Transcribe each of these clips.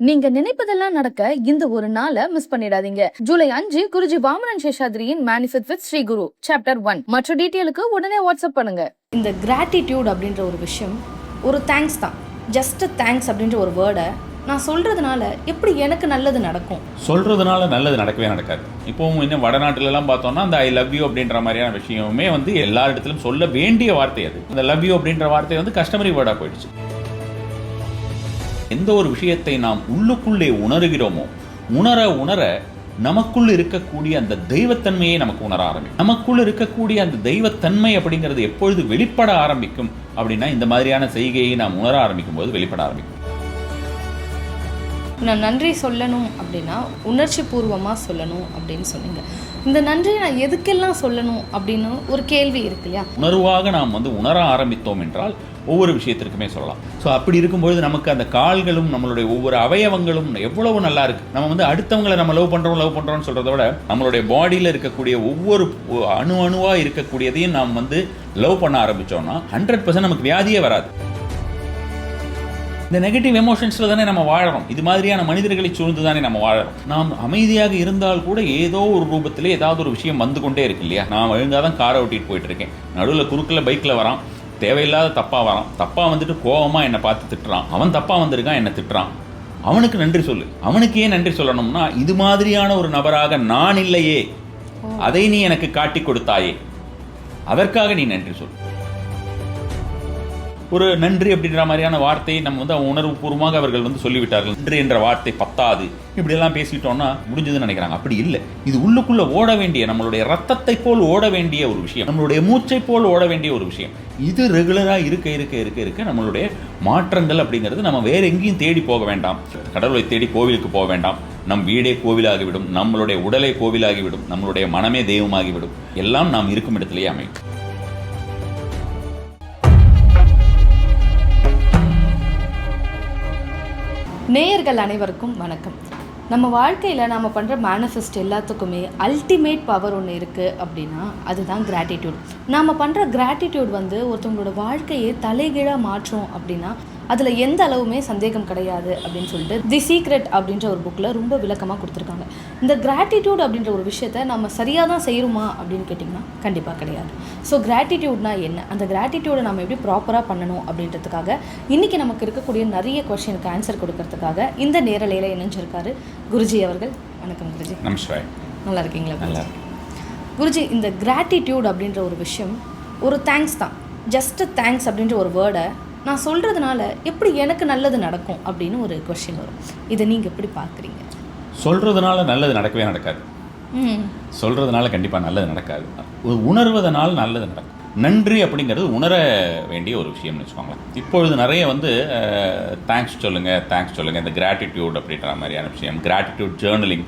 நீங்க நினைப்பதெல்லாம் நடக்க இந்த ஒரு நாளை மிஸ் பண்ணிடாதீங்க. ஜூலை 5 குருஜி வாமனன் சேஷாத்ரியின் manifest with Sri Guru chapter 1. மற்ற டீட்டெயிலுக்கு உடனே வாட்ஸ்அப் பண்ணுங்க. இந்த கிராட்டிடியூட் அப்படின்ற ஒரு விஷயம் ஒரு தேங்க்ஸ் தான். ஜஸ்ட் தேங்க்ஸ் அப்படின்ற ஒரு வேர்டை நான் சொல்றதுனால எப்படி எனக்கு நல்லது நடக்கும்? சொல்றதுனால நல்லது நடக்கவே நடக்காது. இப்போவும் இன்னும் வடநாட்டிலலாம் பார்த்தோம்னா அந்த ஐ லவ் யூ அப்படின்ற மாதிரியான விஷயமே எல்லா இடத்துலையும் சொல்ல வேண்டிய வார்த்தை. அது அந்த லவ் யூ அப்படின்ற வார்த்தை கஸ்டமரி வேர்டாக போயிடுச்சு. எந்த ஒரு விஷயத்தை நாம் உள்ளுக்குள்ளே உணர்கிறோமோ உணர உணர நமக்குள் இருக்கக்கூடிய அந்த தெய்வத்தன்மையை நமக்கு உணர ஆரம்பிக்கும். நமக்குள் இருக்கக்கூடிய அந்த தெய்வத்தன்மை அப்படிங்கிறது எப்பொழுது வெளிப்பட ஆரம்பிக்கும் அப்படின்னா இந்த மாதிரியான செய்கையை நாம் உணர ஆரம்பிக்கும் போது வெளிப்பட ஆரம்பிக்கும். நான் நன்றி சொல்லணும் அப்படின்னா உணர்ச்சி பூர்வமாக சொல்லணும் அப்படின்னு சொன்னீங்க. இந்த நன்றியை நான் எதுக்கெல்லாம் சொல்லணும் அப்படின்னு ஒரு கேள்வி இருக்கு இல்லையா? உணர்வாக நாம் உணர ஆரம்பித்தோம் என்றால் ஒவ்வொரு விஷயத்திற்குமே சொல்லலாம். ஸோ அப்படி இருக்கும்பொழுது நமக்கு அந்த கால்களும் நம்மளுடைய ஒவ்வொரு அவயவங்களும் எவ்வளவு நல்லா இருக்குது. நம்ம அடுத்தவங்களை நம்ம லவ் பண்ணுறோம்னு சொல்கிறத விட நம்மளுடைய பாடியில் இருக்கக்கூடிய ஒவ்வொரு அணுவாக இருக்கக்கூடியதையும் நாம் லவ் பண்ண ஆரம்பித்தோம்னா 100% நமக்கு வியாதியே வராது. இந்த நெகட்டிவ் எமோஷன்ஸில் தானே நம்ம வாழறோம். இது மாதிரியான மனிதர்களை சூழ்ந்து தானே நம்ம வாழறோம். நாம் அமைதியாக இருந்தால் கூட ஏதோ ஒரு ரூபத்தில் ஏதாவது ஒரு விஷயம் வந்து கொண்டே இருக்கு இல்லையா? நான் ஒழுங்காக தான் காரை ஓட்டிகிட்டு போயிட்டு இருக்கேன், நடுவில் குறுக்கில் பைக்கில் வரான், தேவையில்லாத தப்பாக வரான், தப்பாக கோவமாக என்னை பார்த்து திட்டுறான், அவன் தப்பாக வந்திருக்கான், என்னை திட்டுறான், அவனுக்கு நன்றி சொல்லு. அவனுக்கு ஏன் நன்றி சொல்லணும்னா இது மாதிரியான ஒரு நபராக நான் இல்லையே, அதை நீ எனக்கு காட்டி கொடுத்தாயே, அதற்காக நீ நன்றி சொல்லு. ஒரு நன்றி அப்படின்ற மாதிரியான வார்த்தையை நம்ம உணர்வுபூர்வமாக அவர்கள் சொல்லிவிட்டார்கள். நன்றி என்ற வார்த்தை பத்தாது, இப்படியெல்லாம் பேசிட்டோம்னா முடிஞ்சதுன்னு நினைக்கிறாங்க. அப்படி இல்லை. இது உள்ளுக்குள்ள ஓட வேண்டிய, நம்மளுடைய ரத்தத்தை போல் ஓட வேண்டிய ஒரு விஷயம், நம்மளுடைய மூச்சை போல் ஓட வேண்டிய ஒரு விஷயம். இது ரெகுலராக இருக்க இருக்க இருக்க இருக்க நம்மளுடைய மாற்றங்கள் அப்படிங்கிறது நம்ம வேற எங்கேயும் தேடி போக வேண்டாம். கடவுளை தேடி கோவிலுக்கு போக வேண்டாம். நம் வீடே கோவிலாகிவிடும், நம்மளுடைய உடலே கோவிலாகிவிடும், நம்மளுடைய மனமே தெய்வமாகிவிடும். எல்லாம் நாம் இருக்கும் இடத்திலேயே அமையும். நேயர்கள் அனைவருக்கும் வணக்கம். நம்ம வாழ்க்கையில் நாம் பண்ணுற மேனிஃபெஸ்ட் எல்லாத்துக்குமே அல்டிமேட் பவர் ஒன்று இருக்குது அப்படின்னா அதுதான் கிராட்டிடியூட். நாம் பண்ணுற கிராட்டிடியூட் ஒருத்தவங்களோட வாழ்க்கையை தலைகீழாக மாற்றோம் அப்படின்னா அதில் எந்த அளவுமே சந்தேகம் கிடையாது அப்படின்னு சொல்லிட்டு தி சீக்ரெட் அப்படின்ற ஒரு புக்கில் ரொம்ப விளக்கமாக கொடுத்துருக்காங்க. இந்த கிராட்டிடியூட் அப்படின்ற ஒரு விஷயத்தை நம்ம சரியாக தான் செய்கிறோமா அப்படின்னு கேட்டிங்கன்னா கண்டிப்பாக கிடையாது. ஸோ கிராட்டிடியூட்னா என்ன, அந்த கிராட்டிடியூடை நம்ம எப்படி ப்ராப்பராக பண்ணணும் அப்படின்றதுக்காக இன்றைக்கி நமக்கு இருக்கக்கூடிய நிறைய கொஸ்டினுக்கு ஆன்சர் கொடுக்கறதுக்காக இந்த நேரலையில் இணைஞ்சிருக்காரு குருஜி அவர்கள். வணக்கம் குருஜி. நமஸ்காரம். நல்லா இருக்கீங்களா? நல்லா குருஜி, இந்த கிராட்டிடியூட் அப்படின்ற ஒரு விஷயம் ஒரு தேங்க்ஸ் தான். ஜஸ்ட் தேங்க்ஸ் அப்படின்ற ஒரு வேர்டை நான் சொல்கிறதுனால எப்படி எனக்கு நல்லது நடக்கும் அப்படின்னு ஒரு கொஸ்டின் வரும். இதை நீங்கள் எப்படி பார்க்குறீங்க? சொல்கிறதுனால நல்லது நடக்கவே நடக்காது. சொல்கிறதுனால கண்டிப்பாக நல்லது நடக்காது. உணர்வதனால் நல்லது நடக்கும். நன்றி அப்படிங்கிறது உணர வேண்டிய ஒரு விஷயம்னு வச்சுக்கோங்களேன். இப்பொழுது நிறைய தேங்க்ஸ் சொல்லுங்கள் இந்த கிராட்டிடியூட் அப்படின்ற மாதிரியான விஷயம், கிராட்டிடியூட் ஜேர்னலிங்,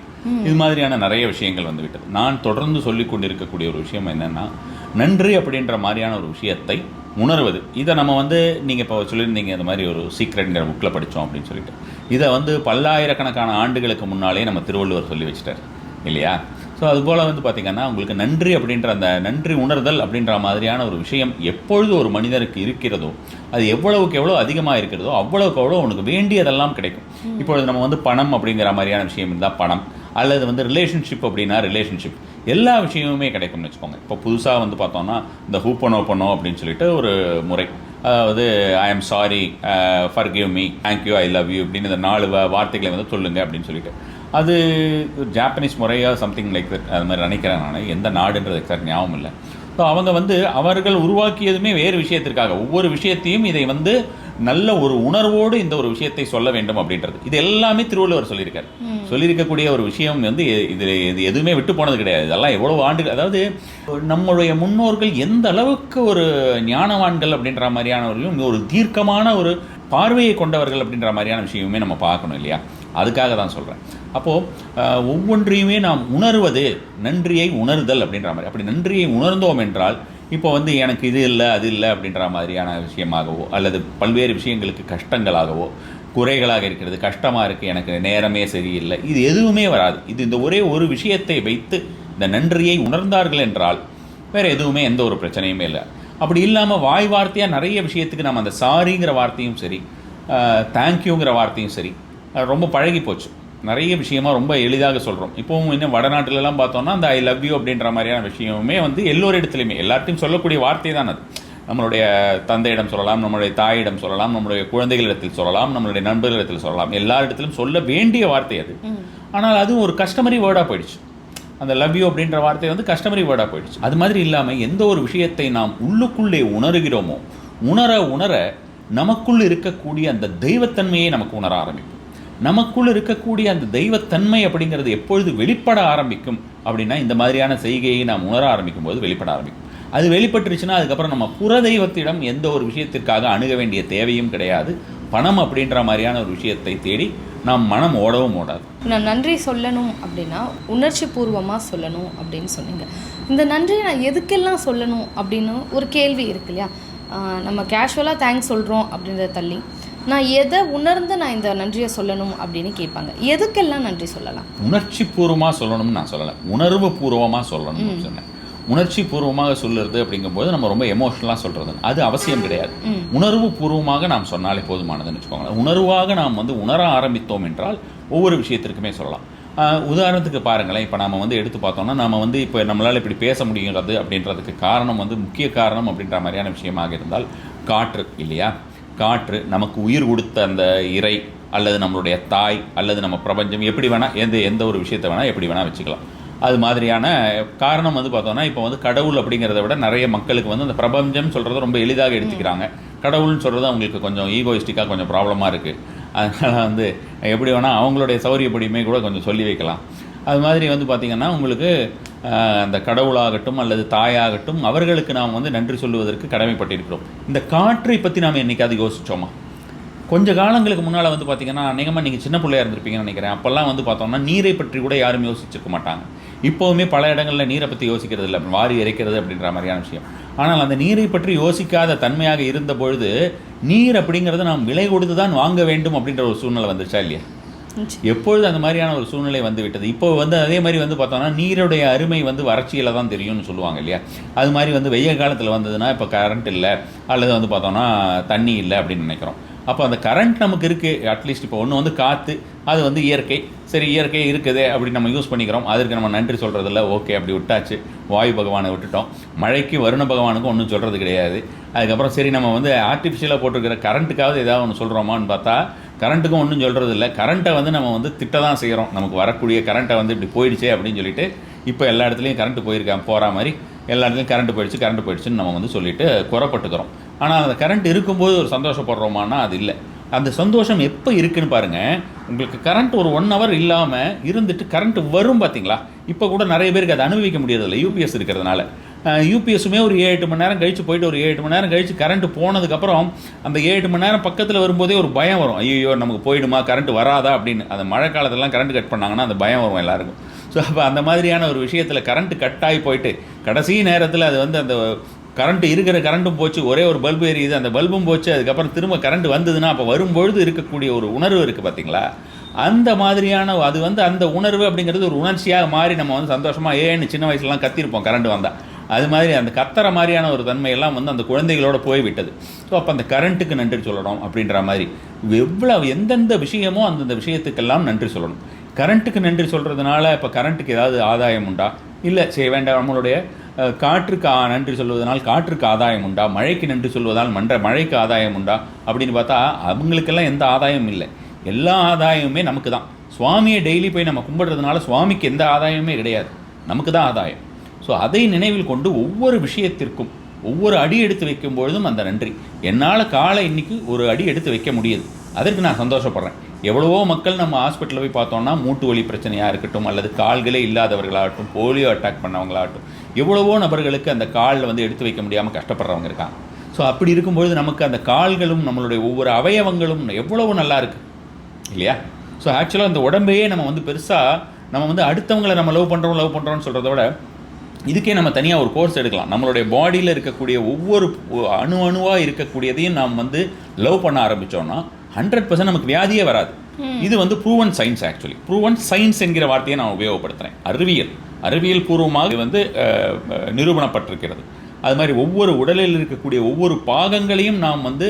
இது மாதிரியான நிறைய விஷயங்கள் விட்டது. நான் தொடர்ந்து சொல்லிக் கொண்டிருக்கக்கூடிய ஒரு விஷயம் என்னென்னா, நன்றி அப்படின்ற மாதிரியான ஒரு விஷயத்தை உணர்வது. இதை நம்ம நீங்கள் இப்போ சொல்லியிருந்தீங்க இந்த மாதிரி ஒரு சீக்ரெட்ங்கிற புக்கில் படித்தோம் அப்படின்னு சொல்லிட்டு, இதை பல்லாயிரக்கணக்கான ஆண்டுகளுக்கு முன்னாலே நம்ம திருவள்ளுவர் சொல்லி வச்சுட்டார் இல்லையா? ஸோ அதுபோல் பார்த்திங்கன்னா உங்களுக்கு நன்றி அப்படின்ற அந்த நன்றி உணர்தல் அப்படின்ற மாதிரியான ஒரு விஷயம் எப்பொழுது ஒரு மனிதருக்கு இருக்கிறதோ, அது எவ்வளவுக்கு எவ்வளோ அதிகமாக இருக்கிறதோ அவ்வளவுக்கு அவ்வளோ உனக்கு வேண்டியதெல்லாம் கிடைக்கும். இப்பொழுது நம்ம பணம் அப்படிங்கிற மாதிரியான விஷயம் இருந்தால் பணம், அல்லது ரிலேஷன்ஷிப் அப்படின்னா ரிலேஷன்ஷிப், எல்லா விஷயமுமே கிடைக்கும்னு வச்சுக்கோங்க. இப்போ புதுசாக பார்த்தோம்னா இந்த ஹூப்பனோ அப்படின்னு சொல்லிட்டு ஒரு முறை, அதாவது I am sorry, forgive me, thank you, I love you அப்படின்னு இந்த 4 வார்த்தைகளை சொல்லுங்கள் அப்படின்னு சொல்லிட்டு, அது ஜாப்பனீஸ் முறையாக சம்திங் லைக் தட், அது மாதிரி நினைக்கிறேன் நான். எந்த நாடுன்றது எக்ஸாக்ட் ஞாபகம் இல்லை. ஸோ அவங்க அவர்கள் உருவாக்கியதுமே வேறு விஷயத்திற்காக, ஒவ்வொரு விஷயத்தையும் இதை நல்ல ஒரு உணர்வோடு இந்த ஒரு விஷயத்தை சொல்ல வேண்டும் அப்படின்றது. இது எல்லாமே திருவள்ளுவர் சொல்லியிருக்கக்கூடிய ஒரு விஷயம். இதில் இது எதுவுமே விட்டு போனது கிடையாது. இதெல்லாம் எவ்வளோ ஆண்டுகள், அதாவது நம்மளுடைய முன்னோர்கள் எந்த அளவுக்கு ஒரு ஞானவான்கள் அப்படின்ற மாதிரியானவர்களும் ஒரு தீர்க்கமான ஒரு பார்வையை கொண்டவர்கள் அப்படின்ற மாதிரியான விஷயமே நம்ம பார்க்கணும் இல்லையா? அதுக்காக தான் சொல்கிறேன். அப்போது ஒவ்வொன்றையுமே நாம் உணர்வது, நன்றியை உணர்தல் அப்படின்ற மாதிரி. அப்படி நன்றியை உணர்ந்தோம் என்றால் இப்போ எனக்கு இது இல்லை அது இல்லை அப்படின்ற மாதிரியான விஷயமாகவோ, அல்லது பல்வேறு விஷயங்களுக்கு கஷ்டங்களாகவோ, குறைகளாக இருக்கிறது, கஷ்டமாக இருக்குது, எனக்கு நேரமே சரியில்லை, இது எதுவுமே வராது. இது இந்த ஒரே ஒரு விஷயத்தை வைத்து இந்த நன்றியை உணர்ந்தார்கள் என்றால் வேறு எதுவுமே எந்த ஒரு பிரச்சனையுமே இல்லை. அப்படி இல்லாமல் வாய் வார்த்தையாக நிறைய விஷயத்துக்கு நம்ம அந்த சாரிங்கிற வார்த்தையும் சரி, தேங்க்யூங்கிற வார்த்தையும் சரி, ரொம்ப பழகி போச்சு. நிறைய விஷயமா ரொம்ப எளிதாக சொல்கிறோம். இப்போவும் இன்னும் வடநாட்டிலலாம் பார்த்தோம்னா அந்த ஐ லவ் யூ அப்படின்ற மாதிரியான விஷயமே வந்து எல்லோரிடத்துலையுமே எல்லார்ட்டையும் சொல்லக்கூடிய வார்த்தை தான் அது. நம்மளுடைய தந்தையிடம் சொல்லலாம், நம்மளுடைய தாயிடம் சொல்லலாம், நம்மளுடைய குழந்தைகளிடத்தில் சொல்லலாம், நம்மளுடைய நண்பர்களிடத்தில் சொல்லலாம், எல்லாரிடத்திலும் சொல்ல வேண்டிய வார்த்தை அது. ஆனால் அதுவும் ஒரு கஸ்டமரி வேர்டாக போயிடுச்சு. அந்த லவ் யூ அப்படின்ற வார்த்தை வந்து கஸ்டமரி வேர்டாக போயிடுச்சு. அது மாதிரி இல்லாமல் எந்த ஒரு விஷயத்தை நாம் உள்ளுக்குள்ளே உணர்கிறோமோ உணர உணர நமக்குள் இருக்கக்கூடிய அந்த தெய்வத்தன்மையை நமக்கு உணர ஆரம்பிக்கும். நமக்குள் இருக்கக்கூடிய அந்த தெய்வத்தன்மை அப்படிங்கிறது எப்பொழுது வெளிப்பட ஆரம்பிக்கும் அப்படின்னா இந்த மாதிரியான செய்கையை நாம் உணர ஆரம்பிக்கும் போது வெளிப்பட ஆரம்பிக்கும். அது வெளிப்பட்டுருச்சுன்னா அதுக்கப்புறம் நம்ம புற தெய்வத்திடம் எந்த ஒரு விஷயத்திற்காக அணுக வேண்டிய தேவையும் கிடையாது. பணம் அப்படின்ற மாதிரியான ஒரு விஷயத்தை தேடி நாம் மனம் ஓடவும் ஓடாது. நான் நன்றி சொல்லணும் அப்படின்னா உணர்ச்சி பூர்வமாக சொல்லணும் அப்படின்னு சொன்னீங்க. இந்த நன்றியை நான் எதுக்கெல்லாம் சொல்லணும் அப்படின்னு ஒரு கேள்வி இருக்கு இல்லையா? நம்ம கேஷுவலாக தேங்க்ஸ் சொல்கிறோம் அப்படின்றத தள்ளி நான் எதை உணர்ந்து நான் இந்த நன்றியை சொல்லணும் அப்படின்னு கேட்பாங்க. எதுக்கெல்லாம் நன்றி சொல்லலாம்? உணர்ச்சி பூர்வமாக சொல்லணும்னு நான் சொல்லலை, உணர்வு பூர்வமாக சொல்லணும்னு சொன்னேன். உணர்ச்சி பூர்வமாக சொல்லுறது அப்படிங்கும்போது நம்ம ரொம்ப எமோஷனலாக சொல்கிறது அது அவசியம் கிடையாது. உணர்வு பூர்வமாக நாம் சொன்னாலே போதுமானதுன்னு வச்சுக்கோங்களேன். உணர்வாக நாம் வந்து உணர ஆரம்பித்தோம் என்றால் ஒவ்வொரு விஷயத்திற்குமே சொல்லலாம். உதாரணத்துக்கு பாருங்களேன், இப்போ நம்ம வந்து எடுத்து பார்த்தோம்னா நம்ம வந்து இப்போ நம்மளால் இப்படி பேச முடியுங்கிறது அப்படின்றதுக்கு காரணம் வந்து முக்கிய காரணம் அப்படின்ற மாதிரியான விஷயமாக இருந்தால் காற்று இல்லையா? காற்று நமக்கு உயிர் கொடுத்த அந்த இறை அல்லது நம்மளுடைய தாய் அல்லது நம்ம பிரபஞ்சம் எப்படி வேணால் எந்த ஒரு விஷயத்தை வேணால் எப்படி வேணால் வச்சுக்கலாம். அது மாதிரியான காரணம் வந்து பார்த்தோன்னா இப்போ வந்து கடவுள் அப்படிங்கிறத விட நிறைய மக்களுக்கு வந்து அந்த பிரபஞ்சம் சொல்கிறத ரொம்ப எளிதாக எடுத்துக்கிறாங்க. கடவுள்னு சொல்கிறது அவங்களுக்கு கொஞ்சம் ஈகோயிஸ்டிக்காக கொஞ்சம் ப்ராப்ளமாக இருக்குது. அதனால் வந்து எப்படி வேணால் அவங்களுடைய சௌரியப்படியுமே கூட கொஞ்சம் சொல்லி வைக்கலாம். அது மாதிரி வந்து பார்த்திங்கன்னா உங்களுக்கு அந்த கடவுளாகட்டும் அல்லது தாயாகட்டும் அவர்களுக்கு நாம் வந்து நன்றி சொல்லுவதற்கு கடமைப்பட்டிருக்கிறோம். இந்த காற்றை பற்றி நாம் என்றைக்காவது யோசித்தோமா? கொஞ்சம் காலங்களுக்கு முன்னால் வந்து பார்த்திங்கன்னா அநேகமாக நீங்கள் சின்ன பிள்ளையாக இருந்திருப்பீங்கன்னு நினைக்கிறேன். அப்போல்லாம் வந்து பார்த்தோம்னா நீரை பற்றி கூட யாரும் யோசிச்சிருக்க மாட்டாங்க. இப்போவுமே பல இடங்களில் நீரை பற்றி யோசிக்கிறது இல்லை, வாரி இறைக்கிறது அப்படின்ற மாதிரியான விஷயம். ஆனால் அந்த நீரை பற்றி யோசிக்காத தன்மையாக இருந்த பொழுது நீர் அப்படிங்கிறத நாம் விலை கொடுத்து தான் வாங்க வேண்டும் அப்படின்ற ஒரு சூழ்நிலை வந்துருச்சா இல்லையா? எப்பொழுது அந்த மாதிரியான ஒரு சூழ்நிலை வந்து விட்டது. இப்போ வந்து அதே மாதிரி வந்து பார்த்தோம்னா நீருடைய அருமை வந்து வறட்சியில் தான் தெரியும்னு சொல்லுவாங்க இல்லையா? அது மாதிரி வந்து வெய்ய காலத்தில் வந்ததுன்னா இப்போ கரண்ட் இல்லை அல்லது வந்து பார்த்தோம்னா தண்ணி இல்லை அப்படின்னு நினைக்கிறோம். அப்போ அந்த கரண்ட் நமக்கு இருக்குது. அட்லீஸ்ட் இப்போ ஒன்று வந்து காற்று, அது வந்து இயற்கை. சரி, இயற்கை இருக்குது அப்படி நம்ம யூஸ் பண்ணிக்கிறோம், அதற்கு நம்ம நன்றி சொல்கிறதில்ல. ஓகே, அப்படி விட்டாச்சு. வாயு பகவானை விட்டுட்டோம். மழைக்கு வருண பகவானுக்கும் ஒன்றும் சொல்கிறது கிடையாது. அதுக்கப்புறம் சரி நம்ம வந்து ஆர்டிஃபிஷியலாக போட்டிருக்கிற கரண்ட்டுக்காவது ஏதாவது ஒன்று சொல்கிறோமான்னு பார்த்தா கரண்ட்டுக்கும் ஒன்றும் சொல்கிறது இல்லை. கரண்ட்டை வந்து நம்ம வந்து திட்ட தான் செய்கிறோம். நமக்கு வரக்கூடிய கரண்ட்டை வந்து இப்படி போயிடுச்சே அப்படின்னு சொல்லிட்டு இப்போ எல்லா இடத்துலையும் கரண்ட்டு போயிருக்கான் போகிற மாதிரி எல்லா இடத்துலையும் கரண்ட் போயிடுச்சுன்னு நம்ம வந்து சொல்லிட்டு குறப்பட்டுக்கிறோம். ஆனால் அந்த கரண்ட் இருக்கும்போது ஒரு சந்தோஷப்படுறோமானா அது இல்லை. அந்த சந்தோஷம் எப்போ இருக்குன்னு பாருங்கள். உங்களுக்கு கரண்ட் ஒரு 1 hour இல்லாமல் இருந்துட்டு கரண்ட் வரும் பார்த்தீங்களா? இப்போ கூட நிறைய பேருக்கு அதை அனுபவிக்க முடியறதில்லை யூபிஎஸ் இருக்கிறதுனால. யூபிஎஸ்ஸுமே ஒரு 7-8 மணி நேரம் கழித்து போயிட்டு ஒரு 7-8 மணி நேரம் கழித்து கரண்ட் போனதுக்கப்புறம் அந்த 7 மணி நேரம் பக்கத்தில் வரும்போதே ஒரு பயம் வரும். ஐயோ நமக்கு போயிடுமா, கரண்ட் வராதா அப்படின்னு. அந்த மழை காலத்திலலாம் கரண்ட் கட் பண்ணாங்கன்னா அந்த பயம் வரும் எல்லாருக்கும். ஸோ அப்போ அந்த மாதிரியான ஒரு விஷயத்தில் கரண்ட் கட் ஆகி போயிட்டு கடைசி நேரத்தில் அது வந்து அந்த கரண்ட் இருக்கிற கரண்ட்டும் போச்சு, ஒரே ஒரு பல்பு எரியுது, அந்த பல்பும் போச்சு, அதுக்கப்புறம் திரும்ப கரண்ட் வந்ததுன்னா அப்போ வரும்பொழுது இருக்கக்கூடிய ஒரு உணர்வு இருக்குது பார்த்தீங்களா? அந்த மாதிரியான அது வந்து அந்த உணர்வு அப்படிங்கிறது ஒரு உணர்ச்சியாக மாறி நம்ம வந்து சந்தோஷமாக ஏன்னு சின்ன வயசுலலாம் கத்திருப்போம் கரண்ட் வந்தால். அது மாதிரி அந்த கத்துற மாதிரியான ஒரு தன்மையெல்லாம் வந்து அந்த குழந்தைகளோட போய்விட்டது. ஸோ அப்போ அந்த கரண்ட்டுக்கு நன்றி சொல்லணும் அப்படின்ற மாதிரி எவ்வளவு எந்தெந்த விஷயமோ அந்தந்த விஷயத்துக்கெல்லாம் நன்றி சொல்லணும். கரண்ட்டுக்கு நன்றி சொல்கிறதுனால இப்போ கரண்ட்டுக்கு ஏதாவது ஆதாயம் உண்டா? இல்லை, சரி வேண்டாம். நம்மளுடைய காற்றுக்கு நன்றி சொல்வதனால் காற்றுக்கு ஆதாயம் உண்டா? மழைக்கு நன்றி சொல்வதால் மழைக்கு ஆதாயம் உண்டா அப்படின்னு பார்த்தா அவங்களுக்கெல்லாம் எந்த ஆதாயமும் இல்லை. எல்லா ஆதாயமுமே நமக்கு தான். சுவாமியை டெய்லி போய் நம்ம கும்பிடுறதுனால சுவாமிக்கு எந்த ஆதாயமுமே கிடையாது, நமக்கு தான் ஆதாயம். ஸோ அதை நினைவில் கொண்டு ஒவ்வொரு விஷயத்திற்கும் ஒவ்வொரு அடி எடுத்து வைக்கும் பொழுதும் அந்த நன்றி. என்னால் காலை இன்னைக்கு ஒரு அடி எடுத்து வைக்க முடியுது, அதற்கு நான் சந்தோஷப்படுறேன். எவ்வளவோ மக்கள் நம்ம ஹாஸ்பிட்டலில் போய் பார்த்தோம்னா மூட்டு வலி பிரச்சனையாக இருக்கட்டும் அல்லது கால்களே இல்லாதவர்களாகட்டும் போலியோ அட்டாக் பண்ணவங்களாகட்டும் எவ்வளவோ நபர்களுக்கு அந்த காலில் வந்து எடுத்து வைக்க முடியாமல் கஷ்டப்படுறவங்க இருக்காங்க. ஸோ அப்படி இருக்கும்பொழுது நமக்கு அந்த கால்களும் நம்மளுடைய ஒவ்வொரு அவயவங்களும் எவ்வளவோ நல்லா இருக்குது இல்லையா? ஸோ ஆக்சுவலாக அந்த உடம்பையே நம்ம வந்து பெருசாக நம்ம வந்து அடுத்தவங்களை நம்ம லவ் பண்ணுறோம்னு சொல்கிறத விட இதுக்கே நம்ம தனியாக ஒரு கோர்ஸ் எடுக்கலாம். நம்மளுடைய பாடியில் இருக்கக்கூடிய ஒவ்வொரு அணுவாக இருக்கக்கூடியதையும் நாம் வந்து லவ் பண்ண ஆரம்பித்தோம்னா 100% நமக்கு வியாதியே வராது. இது வந்து proven science. Actually proven science என்கிற வார்த்தையை நான் உபயோகப்படுத்துகிறேன். அறிவியல் பூர்வமாக வந்து நிரூபணப்பட்டிருக்கிறது. அது மாதிரி ஒவ்வொரு உடலில் இருக்கக்கூடிய ஒவ்வொரு பாகங்களையும் நாம் வந்து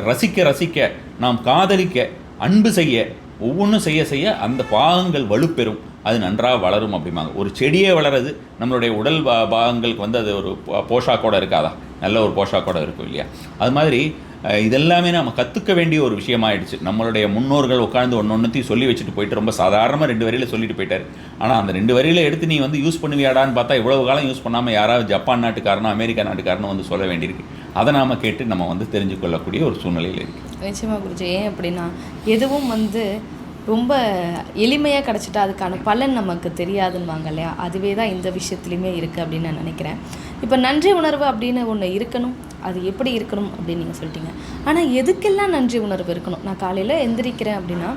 ரசிக்க நாம் காதலிக்க அன்பு செய்ய ஒவ்வொன்றும் செய்ய செய்ய அந்த பாகங்கள் வலுப்பெறும், அது நன்றாக வளரும் அப்படிம்பாங்க. ஒரு செடியே வளருது, நம்மளுடைய உடல் பாகங்களுக்கு வந்து அது ஒரு போஷாக்கோடு இருக்காதா? நல்ல ஒரு போஷாக்கோடு இருக்கும் இல்லையா? அது மாதிரி இதெல்லாமே நம்ம கற்றுக்க வேண்டிய ஒரு விஷயமாயிடுச்சு. நம்மளுடைய முன்னோர்கள் உட்காந்து ஒன்றொன்றுத்தையும் சொல்லி வச்சுட்டு போயிட்டு ரொம்ப சாதாரணமாக 2 வரியில் சொல்லிட்டு போயிட்டார். ஆனால் அந்த 2 வரியில் எடுத்து நீ வந்து யூஸ் பண்ணுவியாடான்னு பார்த்தா இவ்வளவு காலம் யூஸ் பண்ணாமல் யாராவது ஜப்பான் நாட்டுக்காரனோ அமெரிக்கா நாட்டுக்காரனோ வந்து சொல்ல வேண்டியிருக்கு. அதை நாம் கேட்டு நம்ம வந்து தெரிஞ்சு கொள்ளக்கூடிய ஒரு சூழ்நிலையில் இருக்குது. நிச்சயமாக குருஜி. ஏன் அப்படின்னா எதுவும் வந்து ரொம்ப எளிமையாக கிடச்சிட்டா அதுக்கான பலன் நமக்கு தெரியாதுன்னுவாங்க இல்லையா? அதுவே தான் இந்த விஷயத்துலையுமே இருக்குது அப்படின்னு நான் நினைக்கிறேன். இப்போ நன்றி உணர்வு அப்படின்னு ஒன்று இருக்கணும், அது எப்படி இருக்கணும் அப்படின்னு நீங்கள் சொல்லிட்டீங்க. ஆனால் எதுக்கெல்லாம் நன்றி உணர்வு இருக்கணும்? நான் காலையில் எந்திரிக்கிறேன் அப்படின்னா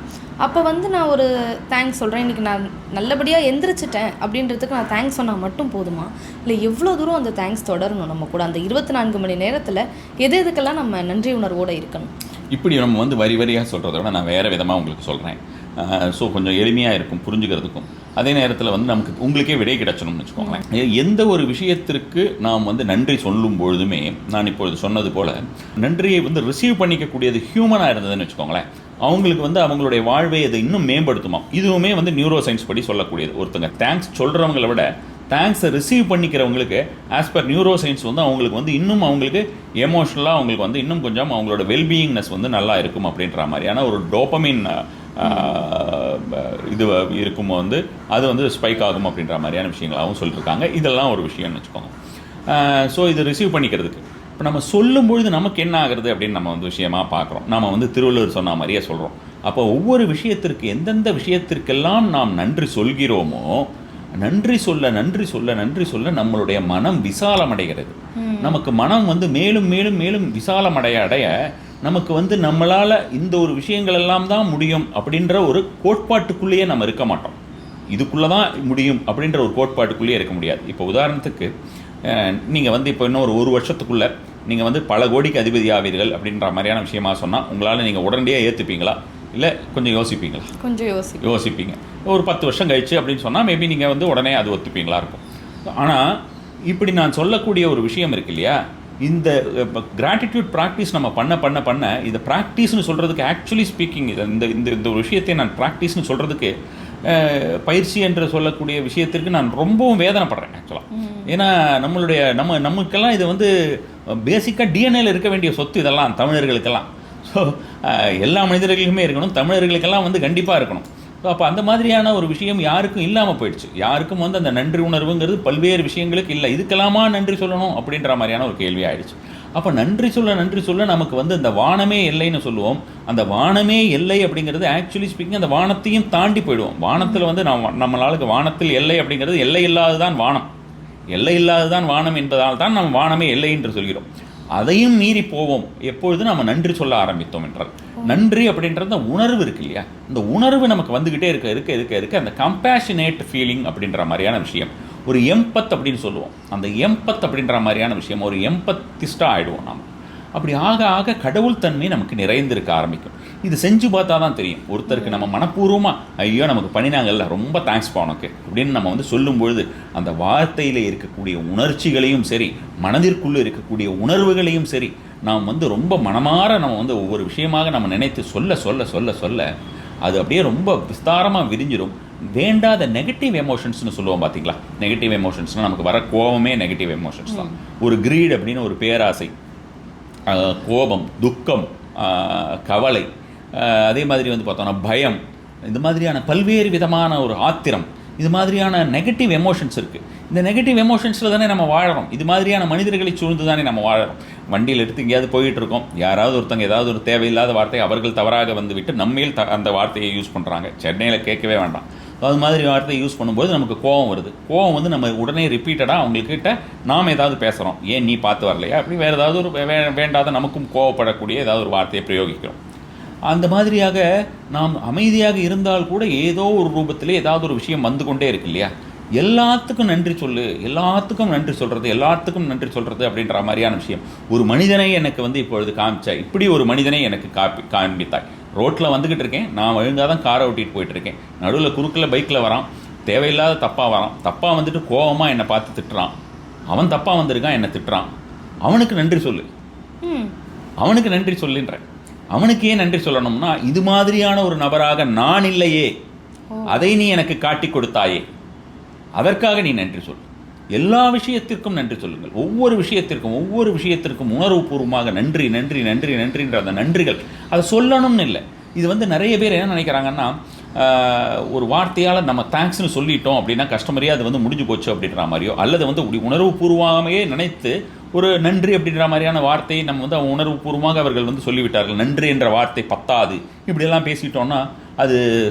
அப்போ வந்து நான் ஒரு தேங்க்ஸ் சொல்கிறேன், இன்றைக்கி நான் நல்லபடியாக எந்திரிச்சிட்டேன் அப்படின்றதுக்கு நான் தேங்க்ஸ் சொன்னால் மட்டும் போதுமா? இல்லை எவ்வளோ தூரம் அந்த தேங்க்ஸ் தொடரணும் நம்ம கூட? அந்த 24 மணி நேரத்தில் எதுக்கெல்லாம் நம்ம நன்றி உணர்வோடு இருக்கணும்? இப்படி நம்ம வந்து வரி வரியாக சொல்கிறத விட நான் வேறு விதமாக உங்களுக்கு சொல்கிறேன். ஸோ கொஞ்சம் எளிமையாக இருக்கும் புரிஞ்சுக்கிறதுக்கும். அதே நேரத்தில் வந்து நமக்கு உங்களுக்கே விடை கிடைச்சணும்னு வச்சுக்கோங்களேன். எந்த ஒரு விஷயத்திற்கு நாம் வந்து நன்றி சொல்லும் பொழுதுமே நான் இப்பொழுது சொன்னது போல் நன்றியை வந்து ரிசீவ் பண்ணிக்கக்கூடியது ஹியூமனாக இருந்ததுன்னு வச்சுக்கோங்களேன், அவங்களுக்கு வந்து அவங்களுடைய வாழ்வை அதை இன்னும் மேம்படுத்துமா. இதுவுமே வந்து நியூரோ சயின்ஸ் படி சொல்லக்கூடியது. ஒருத்தங்க தேங்க்ஸ் சொல்கிறவங்களை விட தேங்க்ஸை ரிசீவ் பண்ணிக்கிறவங்களுக்கு ஆஸ் பர் நியூரோ சயின்ஸ் வந்து அவங்களுக்கு வந்து இன்னும் அவங்களுக்கு எமோஷ்னலாக அவங்களுக்கு வந்து இன்னும் கொஞ்சம் அவங்களோட வெல்பீயிங்னஸ் வந்து நல்லா இருக்கும் அப்படின்ற மாதிரியான ஒரு டோபமின் இது இருக்கும், வந்து அது வந்து ஸ்பைக் ஆகும் அப்படின்ற மாதிரியான விஷயங்களாகவும் சொல்லியிருக்காங்க. இதெல்லாம் ஒரு விஷயம்னு வச்சுக்கோங்க. ஸோ இது ரிசீவ் பண்ணிக்கிறதுக்கு இப்போ நம்ம சொல்லும்பொழுது நமக்கு என்ன ஆகுறது அப்படின்னு நம்ம வந்து விஷயமாக பார்க்குறோம். நம்ம வந்து திருவள்ளுவர் சொன்ன மாதிரியே சொல்கிறோம். அப்போ ஒவ்வொரு விஷயத்திற்கு எந்தெந்த விஷயத்திற்கெல்லாம் நாம் நன்றி சொல்கிறோமோ நன்றி சொல்ல நன்றி சொல்ல நன்றி சொல்ல நம்மளுடைய மனம் விசாலமடைகிறது. நமக்கு மனம் வந்து மேலும் மேலும் மேலும் விசாலமடைய அடைய நமக்கு வந்து நம்மளால் இந்த ஒரு விஷயங்கள் எல்லாம் தான் முடியும் அப்படின்ற ஒரு கோட்பாட்டுக்குள்ளேயே நம்ம இருக்க மாட்டோம். இதுக்குள்ளே தான் முடியும் அப்படின்ற ஒரு கோட்பாட்டுக்குள்ளேயே இருக்க முடியாது. இப்போ உதாரணத்துக்கு நீங்கள் வந்து இப்போ இன்னும் ஒரு வருஷத்துக்குள்ளே நீங்கள் வந்து பல கோடிக்கு அதிபதி ஆவீர்கள் அப்படின்ற மாதிரியான விஷயமா சொன்னால் உங்களால் நீங்கள் உடனடியாக ஏற்றுப்பீங்களா? இல்லை கொஞ்சம் யோசிப்பீங்களா? கொஞ்சம் யோசிப்பீங்க. ஒரு 10 வருஷம் கழிச்சு அப்படின்னு சொன்னால் மேபி நீங்கள் வந்து உடனே அது ஒத்துப்பீங்களா இருக்கும். ஆனால் இப்படி நான் சொல்லக்கூடிய ஒரு விஷயம் இருக்கு இல்லையா, இந்த கிராட்டிடியூட் ப்ராக்டிஸ் நம்ம பண்ண பண்ண பண்ண இதை ப்ராக்டிஸ்னு சொல்கிறதுக்கு ஆக்சுவலி ஸ்பீக்கிங் இந்த இந்த இந்த ஒரு விஷயத்தை நான் ப்ராக்டிஸ்னு சொல்கிறதுக்கு பயிற்சி என்று சொல்லக்கூடிய விஷயத்திற்கு நான் ரொம்பவும் வேதனைப்படுறேன் ஆக்சுவலாக. ஏன்னா நமக்கெல்லாம் இது வந்து பேசிக்காக டிஎன்ஏல இருக்க வேண்டிய சொத்து இதெல்லாம் தமிழர்களுக்கெல்லாம். ஸோ எல்லா மனிதர்களுக்குமே இருக்கணும், தமிழர்களுக்கெல்லாம் வந்து கண்டிப்பாக இருக்கணும். ஸோ அப்போ அந்த மாதிரியான ஒரு விஷயம் யாருக்கும் இல்லாமல் போயிடுச்சு. யாருக்கும் வந்து அந்த நன்றி உணர்வுங்கிறது பல்வேறு விஷயங்களுக்கு இல்லை. இதுக்கெல்லாமா நன்றி சொல்லணும் அப்படின்ற மாதிரியான ஒரு கேள்வி ஆயிடுச்சு. அப்போ நன்றி சொல்ல நமக்கு வந்து இந்த வானமே எல்லைன்னு சொல்லுவோம். அந்த வானமே எல்லை அப்படிங்கிறது ஆக்சுவலி ஸ்பீக்கிங் அந்த வானத்தையும் தாண்டி போயிடுவோம். வானத்தில் வந்து நம்மளாளுக்கு வானத்தில் எல்லை அப்படிங்கிறது எல்லை இல்லாததான் வானம், எல்லை இல்லாததான் வானம் என்பதால் தான் நம்ம வானமே எல்லை என்று சொல்கிறோம். அதையும் மீறி போவோம் எப்பொழுது நம்ம நன்றி சொல்ல ஆரம்பித்தோம் என்றால். நன்றி அப்படின்றது உணர்வு இருக்கு இல்லையா, இந்த உணர்வு நமக்கு வந்துக்கிட்டே இருக்க அந்த கம்பேஷனேட் ஃபீலிங் அப்படின்ற மாதிரியான விஷயம், ஒரு எம்பத் அப்படின்னு சொல்லுவோம். அந்த எம்பத் அப்படின்ற மாதிரியான விஷயம் ஒரு எம்பத்திஸ்டாக ஆகிடுவோம் நாம். அப்படி ஆக ஆக கடவுள் தன்மை நமக்கு நிறைந்திருக்க ஆரம்பிக்கும். இது செஞ்சு பார்த்தா தான் தெரியும். ஒருத்தருக்கு நம்ம மனப்பூர்வமாக ஐயோ நமக்கு பண்ணினாங்கல்ல ரொம்ப தேங்க்ஸ் உனக்கு அப்படின்னு நம்ம வந்து சொல்லும்பொழுது அந்த வார்த்தையில் இருக்கக்கூடிய உணர்ச்சிகளையும் சரி மனதிற்குள்ளே இருக்கக்கூடிய உணர்வுகளையும் சரி நாம் வந்து ரொம்ப மனமாற நம்ம வந்து ஒவ்வொரு விஷயமாக நம்ம நினைத்து சொல்ல சொல்ல சொல்ல சொல்ல அது அப்படியே ரொம்ப விஸ்தாரமாக விரிஞ்சிடும். வேண்டாத நெகட்டிவ் எமோஷன்ஸ்னு சொல்லுவோம் பார்த்தீங்களா. நெகட்டிவ் எமோஷன்ஸ்னால் நமக்கு வர கோபமே நெகட்டிவ் எமோஷன்ஸ் தான். ஒரு கிரீட் அப்படின்னு ஒரு பேராசை, கோபம், துக்கம், கவலை, அதே மாதிரி வந்து பார்த்தோன்னா பயம், இந்த மாதிரியான பல்வேறு விதமான ஒரு ஆத்திரம், இது மாதிரியான நெகட்டிவ் எமோஷன்ஸ் இருக்குது. இந்த நெகட்டிவ் எமோஷன்ஸில் தானே நம்ம வாழறோம். இது மாதிரியான மனிதர்களை சூழ்ந்து தானே நம்ம வாழறோம். வண்டியில் எடுத்து எங்கேயாவது போயிட்டுருக்கோம், யாராவது ஒருத்தங்க ஏதாவது ஒரு தேவையில்லாத வார்த்தையை அவர்கள் தவறாக வந்து விட்டு நம்மேல் அந்த வார்த்தையை யூஸ் பண்ணுறாங்க. சென்னையில் கேட்கவே வேண்டாம். அது மாதிரி வார்த்தையை யூஸ் பண்ணும்போது நமக்கு கோபம் வருது. கோபம் வந்து நம்ம உடனே ரிப்பீட்டடாக அவங்கக்கிட்ட நாம் ஏதாவது பேசுகிறோம், ஏன் நீ பார்த்து வரலையா அப்படி வேறு ஏதாவது ஒரு வேண்டாத நமக்கும் கோவப்படக்கூடிய ஏதாவது ஒரு வார்த்தையை பிரயோகிக்கிறோம். அந்த மாதிரியாக நாம் அமைதியாக இருந்தால் கூட ஏதோ ஒரு ரூபத்திலே ஏதாவது ஒரு விஷயம் வந்து கொண்டே இருக்கு இல்லையா. எல்லாத்துக்கும் நன்றி சொல்லு, எல்லாத்துக்கும் நன்றி சொல்கிறது அப்படின்ற மாதிரியான விஷயம். ஒரு மனிதனை எனக்கு வந்து இப்பொழுது காமிச்சா, இப்படி ஒரு மனிதனை எனக்கு காண்பித்தாய். ரோட்டில் வந்துக்கிட்டு இருக்கேன், நான் ஒழுங்காக தான் காரை ஓட்டிகிட்டு போயிட்டுருக்கேன், நடுவில் குறுக்கில் பைக்கில் வரான், தேவையில்லாத தப்பாக வரான், தப்பாக வந்துட்டு கோபமாக என்னை பார்த்து திட்டுறான், அவன் தப்பாக வந்திருக்கான் என்னை திட்டுறான், அவனுக்கு நன்றி சொல்லு, அவனுக்கு நன்றி சொல்லுன்றேன். அவனுக்கு ஏன் நன்றி சொல்லணும்னா, இது மாதிரியான ஒரு நபராக நான் இல்லையே, அதை நீ எனக்கு காட்டி கொடுத்தாயே, அதற்காக நீ நன்றி சொல். எல்லா விஷயத்திற்கும் நன்றி சொல்லுங்கள். ஒவ்வொரு விஷயத்திற்கும் உணர்வுபூர்வமாக நன்றி நன்றி நன்றி நன்றின்ற அந்த நன்றிகள் அதை சொல்லணும்னு இல்லை. இது வந்து நிறைய பேர் என்ன நினைக்கிறாங்கன்னா, ஒரு வார்த்தையால் நம்ம தேங்க்ஸ்னு சொல்லிட்டோம் அப்படின்னா கஸ்டமரே அது வந்து முடிஞ்சு போச்சு அப்படின்ற மாதிரியோ, அல்லது வந்து உணர்வுபூர்வமாகவே நினைத்து ஒரு நன்றி அப்படின்ற மாதிரியான வார்த்தையை நம்ம வந்து உணர்வுபூர்வமாக அவர்கள் வந்து சொல்லிவிட்டார்கள். நன்றி என்ற வார்த்தை பத்தாது, இப்படியெல்லாம் பேசிட்டோன்னா அது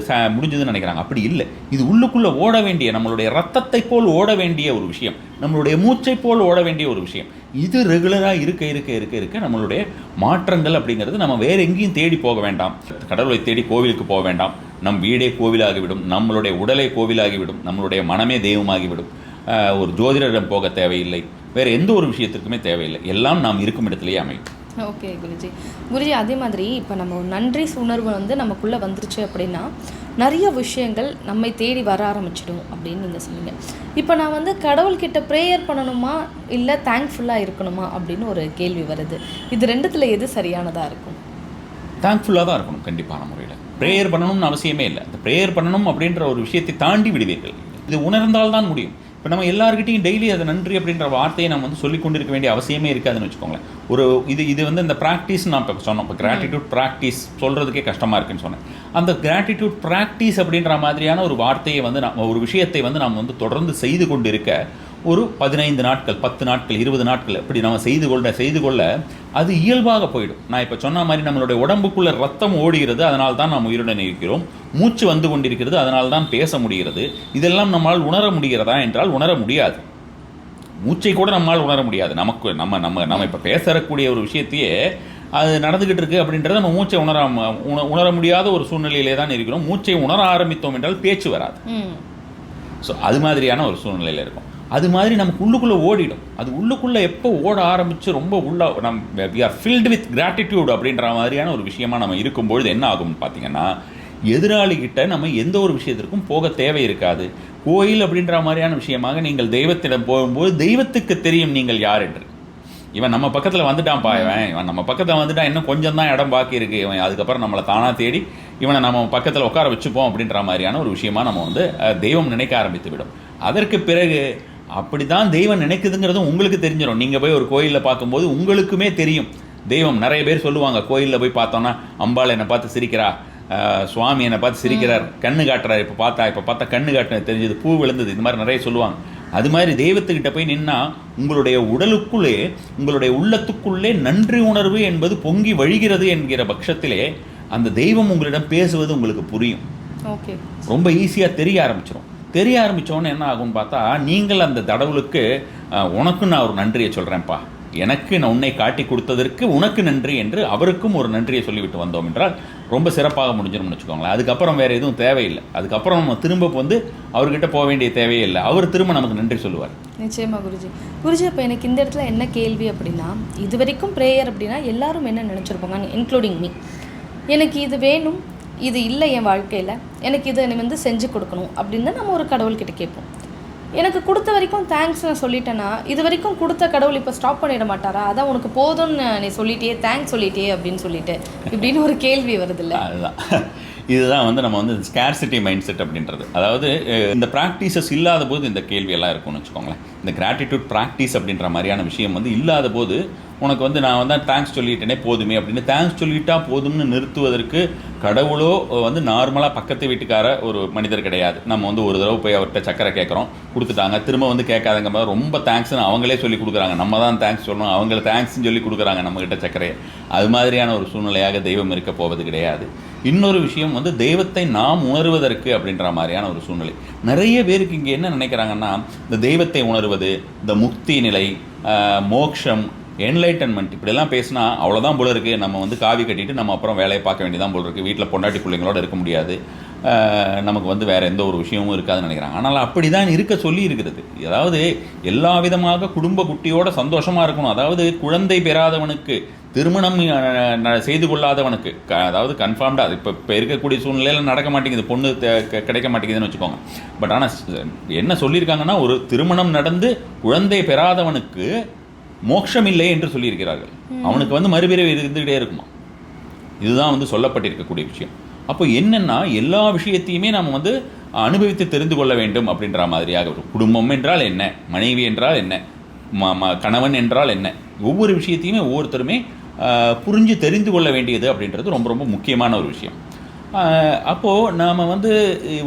முடிஞ்சதுன்னு நினைக்கிறாங்க. அப்படி இல்லை. இது உள்ளுக்குள்ளே ஓட வேண்டிய, நம்மளுடைய ரத்தத்தை போல் ஓட வேண்டிய ஒரு விஷயம், நம்மளுடைய மூச்சை போல் ஓட வேண்டிய ஒரு விஷயம். இது ரெகுலராக இருக்க இருக்க இருக்க இருக்க நம்மளுடைய மாற்றங்கள் அப்படிங்கிறது நம்ம வேறு எங்கேயும் தேடி போக வேண்டாம். கடவுளை தேடி கோவிலுக்கு போக வேண்டாம். நம் வீடே கோவிலாகிவிடும், நம்மளுடைய உடலே கோவிலாகிவிடும், நம்மளுடைய மனமே தெய்வமாகிவிடும். ஒரு ஜோதிடரிடம் போக தேவையில்லை, வேறு எந்த ஒரு விஷயத்திற்குமே தேவையில்லை. எல்லாம் நாம் இருக்கும் இடத்துலையே அமையும். ஓகே குருஜி, அதே மாதிரி இப்போ நம்ம ஒரு நன்றி உணர்வு வந்து நமக்குள்ளே வந்துருச்சு அப்படின்னா நிறைய விஷயங்கள் நம்மை தேடி வர ஆரம்பிச்சிடும் அப்படின்னு நீங்கள் சொன்னீங்க. இப்போ நான் வந்து கடவுள்கிட்ட ப்ரேயர் பண்ணணுமா இல்லை தேங்க்ஃபுல்லாக இருக்கணுமா அப்படின்னு ஒரு கேள்வி வருது. இது ரெண்டுத்தில் எது சரியானதாக இருக்கும்? தேங்க்ஃபுல்லாக தான் இருக்கணும் கண்டிப்பான முறையில். ப்ரேயர் பண்ணணும்னு அவசியமே இல்லை. அந்த ப்ரேயர் பண்ணணும் அப்படின்ற ஒரு விஷயத்தை தாண்டி விடுவீர்கள். இது உணர்ந்தால்தான் முடியும். இப்போ நம்ம எல்லாருக்கிட்டையும் டெய்லி அதை நன்றி அப்படின்ற வார்த்தையை நம்ம வந்து சொல்லிக் கொண்டிருக்க வேண்டிய அவசியமே இருக்காதுன்னு வச்சுக்கோங்களேன். இது வந்து இந்த ப்ராக்டிஸ் நான் இப்போ சொன்னோம். இப்போ கிராட்டிடியூட் ப்ராக்டிஸ் சொல்கிறதுக்கே கஷ்டமாக இருக்குன்னு சொன்னேன். அந்த கிராட்டிடியூட் ப்ராக்டிஸ் அப்படின்ற மாதிரியான ஒரு வார்த்தையை வந்து ஒரு விஷயத்தை வந்து நம்ம வந்து தொடர்ந்து செய்து கொண்டு இருக்க ஒரு 15 நாட்கள் 10 நாட்கள் 20 நாட்கள் இப்படி நம்ம செய்து கொள்ள அது இயல்பாக போயிடும். நான் இப்போ சொன்ன மாதிரி நம்மளுடைய உடம்புக்குள்ளே ரத்தம் ஓடுகிறது, அதனால் தான் நாம் உயிருடன் இருக்கிறோம். மூச்சு வந்து கொண்டிருக்கிறது, அதனால் தான் பேச முடிகிறது. இதெல்லாம் நம்மால் உணர முடிகிறதா என்றால் உணர முடியாது. மூச்சை கூட நம்மால் உணர முடியாது. நம்ம இப்போ பேசக்கூடிய ஒரு விஷயத்தையே அது நடந்துக்கிட்டு இருக்குது அப்படின்றத நம்ம மூச்சை உணர முடியாத ஒரு சூழ்நிலையிலே தான் இருக்கிறோம். மூச்சை உணர ஆரம்பித்தோம் என்றால் பேச்சு வராது. ஸோ அது மாதிரியான ஒரு சூழ்நிலையில் இருக்கும். அது மாதிரி நமக்கு உள்ளுக்குள்ளே ஓடிடும். அது உள்ளுக்குள்ளே எப்போ ஓட ஆரம்பித்து ரொம்ப we are filled with gratitude அப்படின்ற மாதிரியான ஒரு விஷயமா நம்ம இருக்கும்பொழுது என்ன ஆகும்னு பார்த்தீங்கன்னா, எதிராளிகிட்ட நம்ம எந்த ஒரு விஷயத்திற்கும் போக தேவை இருக்காது. கோயில் அப்படின்ற மாதிரியான விஷயமாக நீங்கள் தெய்வத்திடம் போகும்போது தெய்வத்துக்கு தெரியும் நீங்கள் யார் என்று. இவன் நம்ம பக்கத்தில் வந்துட்டான்ப்பா, இவன் நம்ம பக்கத்தில் வந்துட்டான், இன்னும் கொஞ்சம் தான் இடம் பாக்கி இருக்குது, இவன் அதுக்கப்புறம் நம்மளை தானாக தேடி இவனை நம்ம பக்கத்தில் உட்கார வச்சுப்போம் அப்படின்ற மாதிரியான ஒரு விஷயமா நம்ம வந்து தெய்வம் நினைக்க ஆரம்பித்து விடும். அதற்கு பிறகு அப்படி தான் தெய்வம் நினைக்குதுங்கிறதும் உங்களுக்கு தெரிஞ்சிடும். நீங்கள் போய் ஒரு கோயிலில் பார்க்கும்போது உங்களுக்குமே தெரியும். தெய்வம் நிறைய பேர் சொல்லுவாங்க, கோயிலில் போய் பார்த்தோன்னா அம்பாள் என்னை பார்த்து சிரிக்கிறா, சுவாமி என்னை பார்த்து சிரிக்கிறார், கண்ணு காட்டுறார், இப்போ பார்த்தா கண்ணு காட்டுறது தெரிஞ்சது, பூ விழுந்தது, இது மாதிரி நிறைய சொல்லுவாங்க. அது மாதிரி தெய்வத்துக்கிட்ட போய் நின்னா உங்களுடைய உடலுக்குள்ளே உங்களுடைய உள்ளத்துக்குள்ளே நன்றி உணர்வு என்பது பொங்கி வழிகிறது என்கிற பட்சத்திலே அந்த தெய்வம் உங்களிடம் பேசுவது உங்களுக்கு புரியும். ஓகே, ரொம்ப ஈஸியாக தெரிய ஆரம்பித்தோன்னு என்ன ஆகும்னு பார்த்தா, நீங்கள் அந்த கடவுளுக்கு உனக்கு நான் ஒரு நன்றியை சொல்கிறேன்ப்பா, எனக்கு நான் உன்னை காட்டி கொடுத்ததற்கு உனக்கு நன்றி என்று அவருக்கும் ஒரு நன்றியை சொல்லிவிட்டு வந்தோம் என்றால் ரொம்ப சிறப்பாக முடிஞ்சிடும்னு வச்சுக்கோங்களேன். அதுக்கப்புறம் வேறு எதுவும் தேவையில்லை. அதுக்கப்புறம் நம்ம திரும்ப வந்து அவர்கிட்ட போக வேண்டிய தேவையே இல்லை. அவர் திரும்ப நமக்கு நன்றி சொல்லுவார். நிச்சயமாக குருஜி, அப்போ எனக்கு இந்த இடத்துல என்ன கேள்வி அப்படின்னா, இது வரைக்கும் ப்ரேயர் அப்படின்னா எல்லாரும் என்ன நினச்சிருப்பாங்க, இன்க்ளூடிங் மீ, எனக்கு இது வேணும், இது இல்லை என் வாழ்க்கையில், எனக்கு இதை நீ வந்து செஞ்சு கொடுக்கணும் அப்படின்னு தான் நம்ம ஒரு கடவுள்கிட்ட கேட்போம். எனக்கு கொடுத்த வரைக்கும் தேங்க்ஸ் நான் சொல்லிட்டேன்னா, இது வரைக்கும் கொடுத்த கடவுள் இப்போ ஸ்டாப் பண்ணிட மாட்டாரா? அதான் உனக்கு போதும்னு நீ சொல்லிட்டே, தேங்க்ஸ் சொல்லிட்டே அப்படின்னு சொல்லிட்டு இப்படின்னு ஒரு கேள்வி வருதில்ல. அதுதான் இதுதான் வந்து நம்ம வந்து ஸ்கேர்சிட்டி மைண்ட் செட் அப்படின்றது. அதாவது இந்த ப்ராக்டிசஸ் இல்லாத போது இந்த கேள்வியெல்லாம் இருக்கும்னு வச்சுக்கோங்களேன். இந்த கிராட்டிடியூட் ப்ராக்டிஸ் அப்படின்ற மாதிரியான விஷயம் வந்து இல்லாத போது உனக்கு வந்து நான் வந்து தேங்க்ஸ் சொல்லிட்டேனே போதுமே அப்படின்னு தேங்க்ஸ் சொல்லிட்டா போதும்னு நிறுத்துவதற்கு கடவுளோ வந்து நார்மலாக பக்கத்து வீட்டுக்கார ஒரு மனிதர் கிடையாது. நம்ம வந்து ஒரு தடவை போய் அவர்கிட்ட சக்கரை கேட்குறோம், கொடுத்துட்டாங்க, திரும்ப வந்து கேட்காதங்க மாதிரி ரொம்ப தேங்க்ஸ்னு அவங்களே சொல்லி கொடுக்குறாங்க. நம்ம தான் தேங்க்ஸ் சொல்லணும், அவங்கள தேங்க்ஸ்ன்னு சொல்லி கொடுக்குறாங்க நம்மக்கிட்ட சக்கரையை. அது மாதிரியான ஒரு சூழ்நிலையாக தெய்வம் இருக்க போவது கிடையாது. இன்னொரு விஷயம் வந்து தெய்வத்தை நாம் உணர்வதற்கு அப்படின்ற மாதிரியான ஒரு சூழ்நிலை. நிறைய பேருக்கு இங்கே என்ன நினைக்கிறாங்கன்னா, இந்த தெய்வத்தை உணர்வது, இந்த முக்தி நிலை, மோக்ஷம், என்லைட்டன்மெண்ட் இப்படிலாம் பேசினா அவ்வளோதான் போல இருக்குது, நம்ம வந்து காவி கட்டிட்டு நம்ம அப்புறம் வேலையை பார்க்க வேண்டியதான் போல இருக்குது, வீட்டில் பொண்டாட்டி பிள்ளைங்களோட இருக்க முடியாது, நமக்கு வந்து வேறு எந்த ஒரு விஷயமும் இருக்காதுன்னு நினைக்கிறாங்க. ஆனால் அப்படி தான் இருக்க சொல்லி இருக்கிறது. அதாவது எல்லா விதமாக குடும்ப குட்டியோட சந்தோஷமாக இருக்கணும். அதாவது குழந்தை பெறாதவனுக்கு, திருமணம் செய்து கொள்ளாதவனுக்கு, அதாவது கன்ஃபார்ம்டாக அது இப்போ இருக்கக்கூடிய சூழ்நிலையில் நடக்க மாட்டேங்குது, பொண்ணு கிடைக்க மாட்டேங்குதுன்னு வச்சுக்கோங்க. பட் ஆனால் என்ன சொல்லியிருக்காங்கன்னா, ஒரு திருமணம் நடந்து குழந்தை பெறாதவனுக்கு மோட்சம் இல்லை என்று சொல்லியிருக்கிறார்கள். அவனுக்கு வந்து மறுபிறவி இருந்துகிட்டே இருக்குமா. இதுதான் வந்து சொல்லப்பட்டிருக்கக்கூடிய விஷயம். அப்போ என்னென்னா எல்லா விஷயத்தையுமே நம்ம வந்து அனுபவித்து தெரிந்து கொள்ள வேண்டும் அப்படின்ற மாதிரியாக ஒரு குடும்பம் என்றால் என்ன, மனைவி என்றால் என்ன, கணவன் என்றால் என்ன, ஒவ்வொரு விஷயத்தையுமே ஒவ்வொருத்தருமே புரிஞ்சு தெரிந்து கொள்ள வேண்டியது அப்படின்றது ரொம்ப ரொம்ப முக்கியமான ஒரு விஷயம். அப்போது நாம் வந்து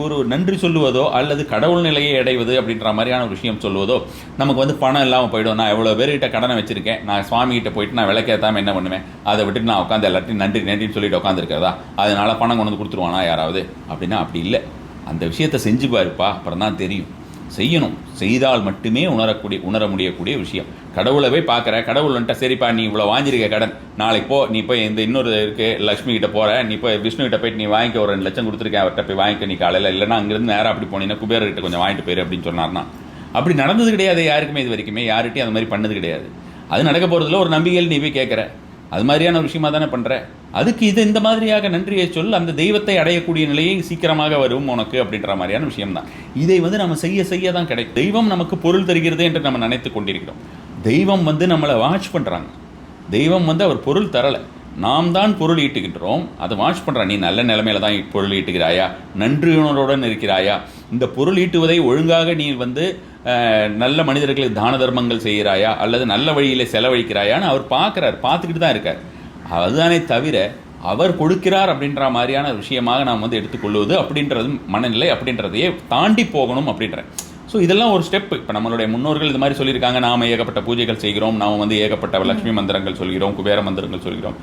ஒரு நன்றி சொல்லுவதோ அல்லது கடவுள் நிலையை அடைவது அப்படின்ற மாதிரியான ஒரு விஷயம் சொல்லுவதோ, நமக்கு வந்து பணம் இல்லாமல் போய்டும், நான் எவ்வளோ பேர்கிட்ட கடனை வச்சுருக்கேன், நான் சுவாமிகிட்ட போயிட்டு நான் விளக்கேற்றாமல் என்ன பண்ணுவேன், அதை விட்டுட்டு நான் உட்காந்து எல்லாத்தையும் நன்றி நன்றின்னு சொல்லிட்டு உட்காந்துருக்கிறதா, அதனால் பணம் கொண்டு வந்து கொடுத்துருவானா யாராவது அப்படின்னா அப்படி இல்லை. அந்த விஷயத்தை செஞ்சு பாருப்பா, அப்புறம் தான் தெரியும். செய்யணும், செய்தால் மட்டுமே உணர முடியக்கூடிய விஷயம். கடவுளை போய் பார்க்குற, கடவுள் வந்துட்டா சரிப்பா நீ இவ்வளோ வாங்கியிருக்க கடன், நாளைக்கு போ, நீ போய் இந்த இன்னொரு இருக்குது லக்ஷ்மி கிட்ட போகிற, நீ போய் விஷ்ணுகிட்ட போயிட்டு நீ வாங்கிக்க, ஒரு 2 லட்சம் கொடுத்துருக்கேன் அவர்கிட்ட போய் வாங்கிக்க நீ காலையில், இல்லைனா அங்கேருந்து நேராக அப்படி போனீங்கன்னா குபேரர்கிட்ட கொஞ்சம் வாங்கிட்டு போயிரு அப்படின்னு சொன்னார்னா, அப்படி நடந்தது கிடையாது யாருக்குமே இது வரைக்குமே, யார்கிட்டையும் அந்த மாதிரி பண்ணது கிடையாது. அது நடக்க போகிறதுல ஒரு நம்பிக்கையில் நீ போய் கேட்குற, அது மாதிரியான ஒரு விஷயமா தானே பண்ணுற. அதுக்கு இது இந்த மாதிரியாக நன்றியை சொல், அந்த தெய்வத்தை அடையக்கூடிய நிலையை சீக்கிரமாக வரும் உனக்கு அப்படின்ற மாதிரியான விஷயம்தான். இதை வந்து நம்ம செய்ய தான் கிடைக்கும். தெய்வம் நமக்கு பொருள் தருகிறது என்று நம்ம நினைத்து கொண்டிருக்கிறோம். தெய்வம் வந்து நம்மளை வாட்ச் பண்ணுறாங்க. தெய்வம் வந்து அவர் பொருள் தரலை, நாம் தான் பொருள் ஈட்டுகின்றோம். அதை வாட்ச் பண்ணுறான். நீ நல்ல நிலைமையில தான் பொருள் ஈட்டுகிறாயா, நன்றியுணர்வுடன் இருக்கிறாயா, இந்த பொருள் ஈட்டுவதை ஒழுங்காக நீ வந்து நல்ல மனிதர்களுக்கு தான தர்மங்கள் செய்கிறாயா அல்லது நல்ல வழியில் செலவழிக்கிறாயான்னு அவர் பார்க்குறார், பார்த்துக்கிட்டு தான் இருக்கார். அதுதானே தவிர அவர் கொடுக்கிறார் அப்படின்ற மாதிரியான விஷயமாக நாம் வந்து எடுத்துக்கொள்வது அப்படின்றது மனநிலை அப்படின்றதையே தாண்டி போகணும் அப்படின்ற. ஸோ இதெல்லாம் ஒரு ஸ்டெப்பு. இப்போ நம்மளுடைய முன்னோர்கள் இது மாதிரி சொல்லியிருக்காங்க. நாம் ஏகப்பட்ட பூஜைகள் செய்கிறோம், நாம் வந்து ஏகப்பட்ட லட்சுமி மந்திரங்கள் சொல்கிறோம், குபேர மந்திரங்கள் சொல்கிறோம்,